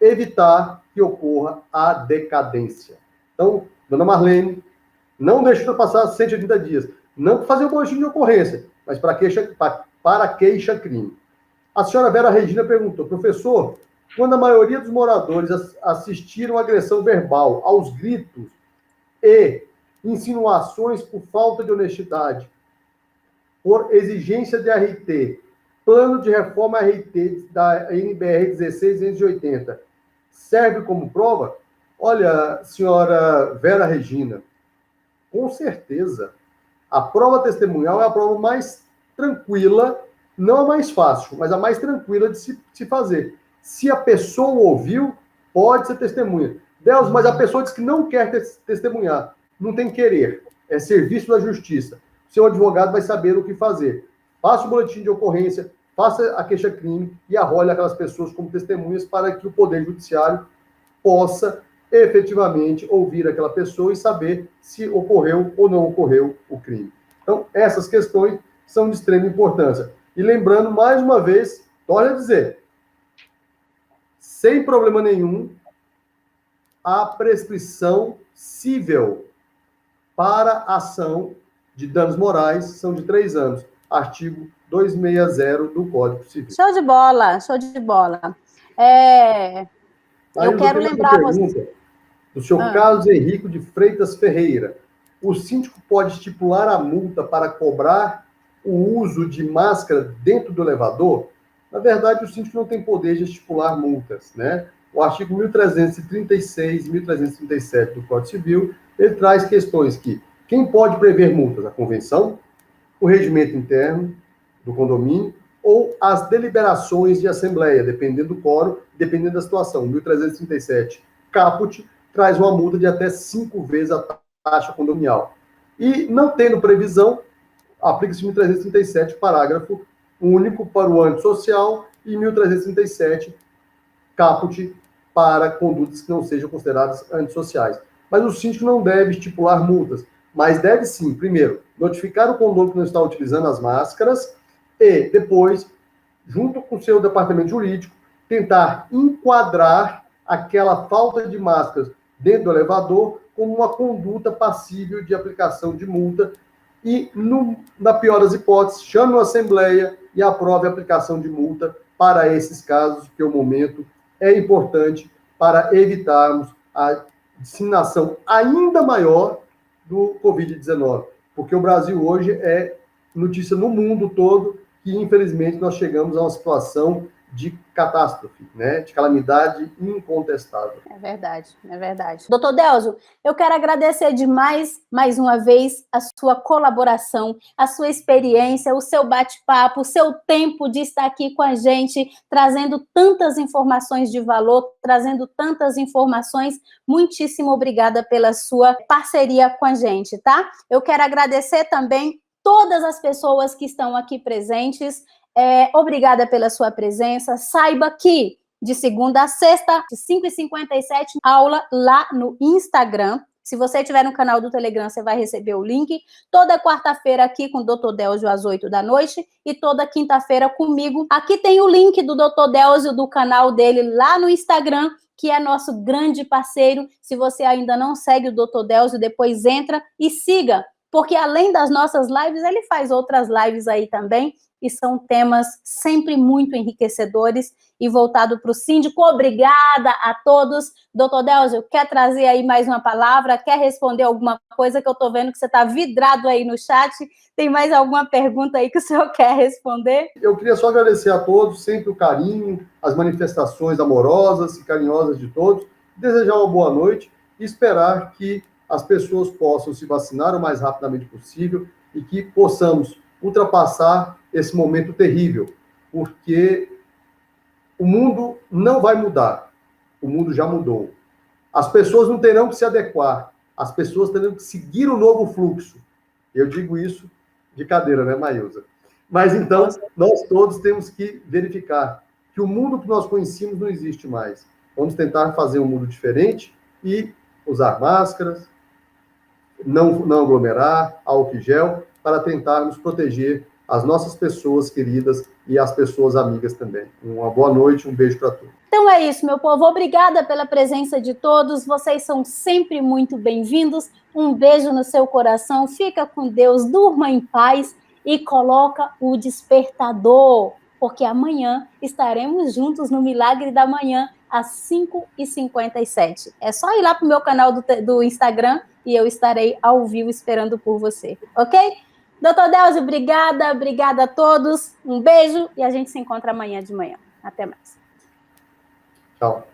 evitar que ocorra a decadência. Então, dona Marlene, não deixe passar 180 dias. Não para fazer o boletim de ocorrência, mas para queixa-crime. A senhora Vera Regina perguntou, professor, quando a maioria dos moradores assistiram agressão verbal aos gritos e insinuações por falta de honestidade, por exigência de RT, plano de reforma RT da NBR 16280, serve como prova? Olha, senhora Vera Regina, com certeza, a prova testemunhal é a prova mais tranquila, não a mais fácil, mas a mais tranquila de se fazer. Se a pessoa ouviu, pode ser testemunha. Deus, mas a pessoa diz que não quer testemunhar, não tem querer, é serviço da justiça. O seu advogado vai saber o que fazer. Faça o boletim de ocorrência, faça a queixa-crime e arrole aquelas pessoas como testemunhas para que o Poder Judiciário possa efetivamente ouvir aquela pessoa e saber se ocorreu ou não ocorreu o crime. Então, essas questões são de extrema importância. E lembrando, mais uma vez, torno a dizer, sem problema nenhum, a prescrição cível para ação de danos morais são de 3 anos. Artigo 260 do Código Civil. Show de bola, show de bola. Eu quero lembrar você. Do senhor Carlos Henrique de Freitas Ferreira. O síndico pode estipular a multa para cobrar o uso de máscara dentro do elevador? Na verdade, o síndico não tem poder de estipular multas, né? O artigo 1336 e 1337 do Código Civil, ele traz questões que quem pode prever multas? A convenção, o regimento interno do condomínio ou as deliberações de assembleia, dependendo do quórum, dependendo da situação. 1337, caput, traz uma multa de até 5 vezes a taxa condominial. E, não tendo previsão, aplica-se 1337, parágrafo único para o antissocial e 1337, caput, para condutas que não sejam consideradas antissociais. Mas o síndico não deve estipular multas, mas deve sim, primeiro, notificar o condomínio que não está utilizando as máscaras e, depois, junto com o seu departamento jurídico, tentar enquadrar aquela falta de máscaras dentro do elevador como uma conduta passível de aplicação de multa e, na pior das hipóteses, chame uma assembleia e aprove a aplicação de multa para esses casos, que o momento é importante para evitarmos a disseminação ainda maior do Covid-19, porque o Brasil hoje é notícia no mundo todo que, infelizmente, nós chegamos a uma situação de catástrofe, né? De calamidade incontestável. É verdade, é verdade. Doutor Delzo, eu quero agradecer demais, mais uma vez, a sua colaboração, a sua experiência, o seu bate-papo, o seu tempo de estar aqui com a gente, trazendo tantas informações de valor, trazendo tantas informações. Muitíssimo obrigada pela sua parceria com a gente, tá? Eu quero agradecer também todas as pessoas que estão aqui presentes. Obrigada pela sua presença. Saiba que de segunda a sexta, de 5h57, aula lá no Instagram. Se você tiver no canal do Telegram, você vai receber o link. Toda quarta-feira aqui com o Dr. Delzo às 8 da noite e toda quinta-feira comigo. Aqui tem o link do Dr. Delzo, do canal dele lá no Instagram, que é nosso grande parceiro. Se você ainda não segue o Dr. Delzo, depois entra e siga, porque além das nossas lives, ele faz outras lives aí também, e são temas sempre muito enriquecedores e voltado para o síndico. Obrigada a todos. Doutor Delzo, quer trazer aí mais uma palavra? Quer responder alguma coisa que eu estou vendo que você está vidrado aí no chat? Tem mais alguma pergunta aí que o senhor quer responder? Eu queria só agradecer a todos, sempre o carinho, as manifestações amorosas e carinhosas de todos, desejar uma boa noite e esperar que as pessoas possam se vacinar o mais rapidamente possível e que possamos ultrapassar esse momento terrível, porque o mundo não vai mudar, o mundo já mudou. As pessoas não terão que se adequar, as pessoas terão que seguir o novo fluxo. Eu digo isso de cadeira, né, Maílza? Mas então, nós todos temos que verificar que o mundo que nós conhecíamos não existe mais. Vamos tentar fazer um mundo diferente e usar máscaras, não aglomerar, álcool e gel, para tentarmos proteger as nossas pessoas queridas e as pessoas amigas também. Uma boa noite, um beijo para todos. Então é isso, meu povo. Obrigada pela presença de todos. Vocês são sempre muito bem-vindos. Um beijo no seu coração. Fica com Deus, durma em paz e coloca o despertador. porque amanhã estaremos juntos no Milagre da Manhã, às 5h57. É só ir lá para o meu canal do Instagram e eu estarei ao vivo esperando por você, ok? Doutor Delzio, obrigada a todos. Um beijo e a gente se encontra amanhã de manhã. Até mais. Tchau.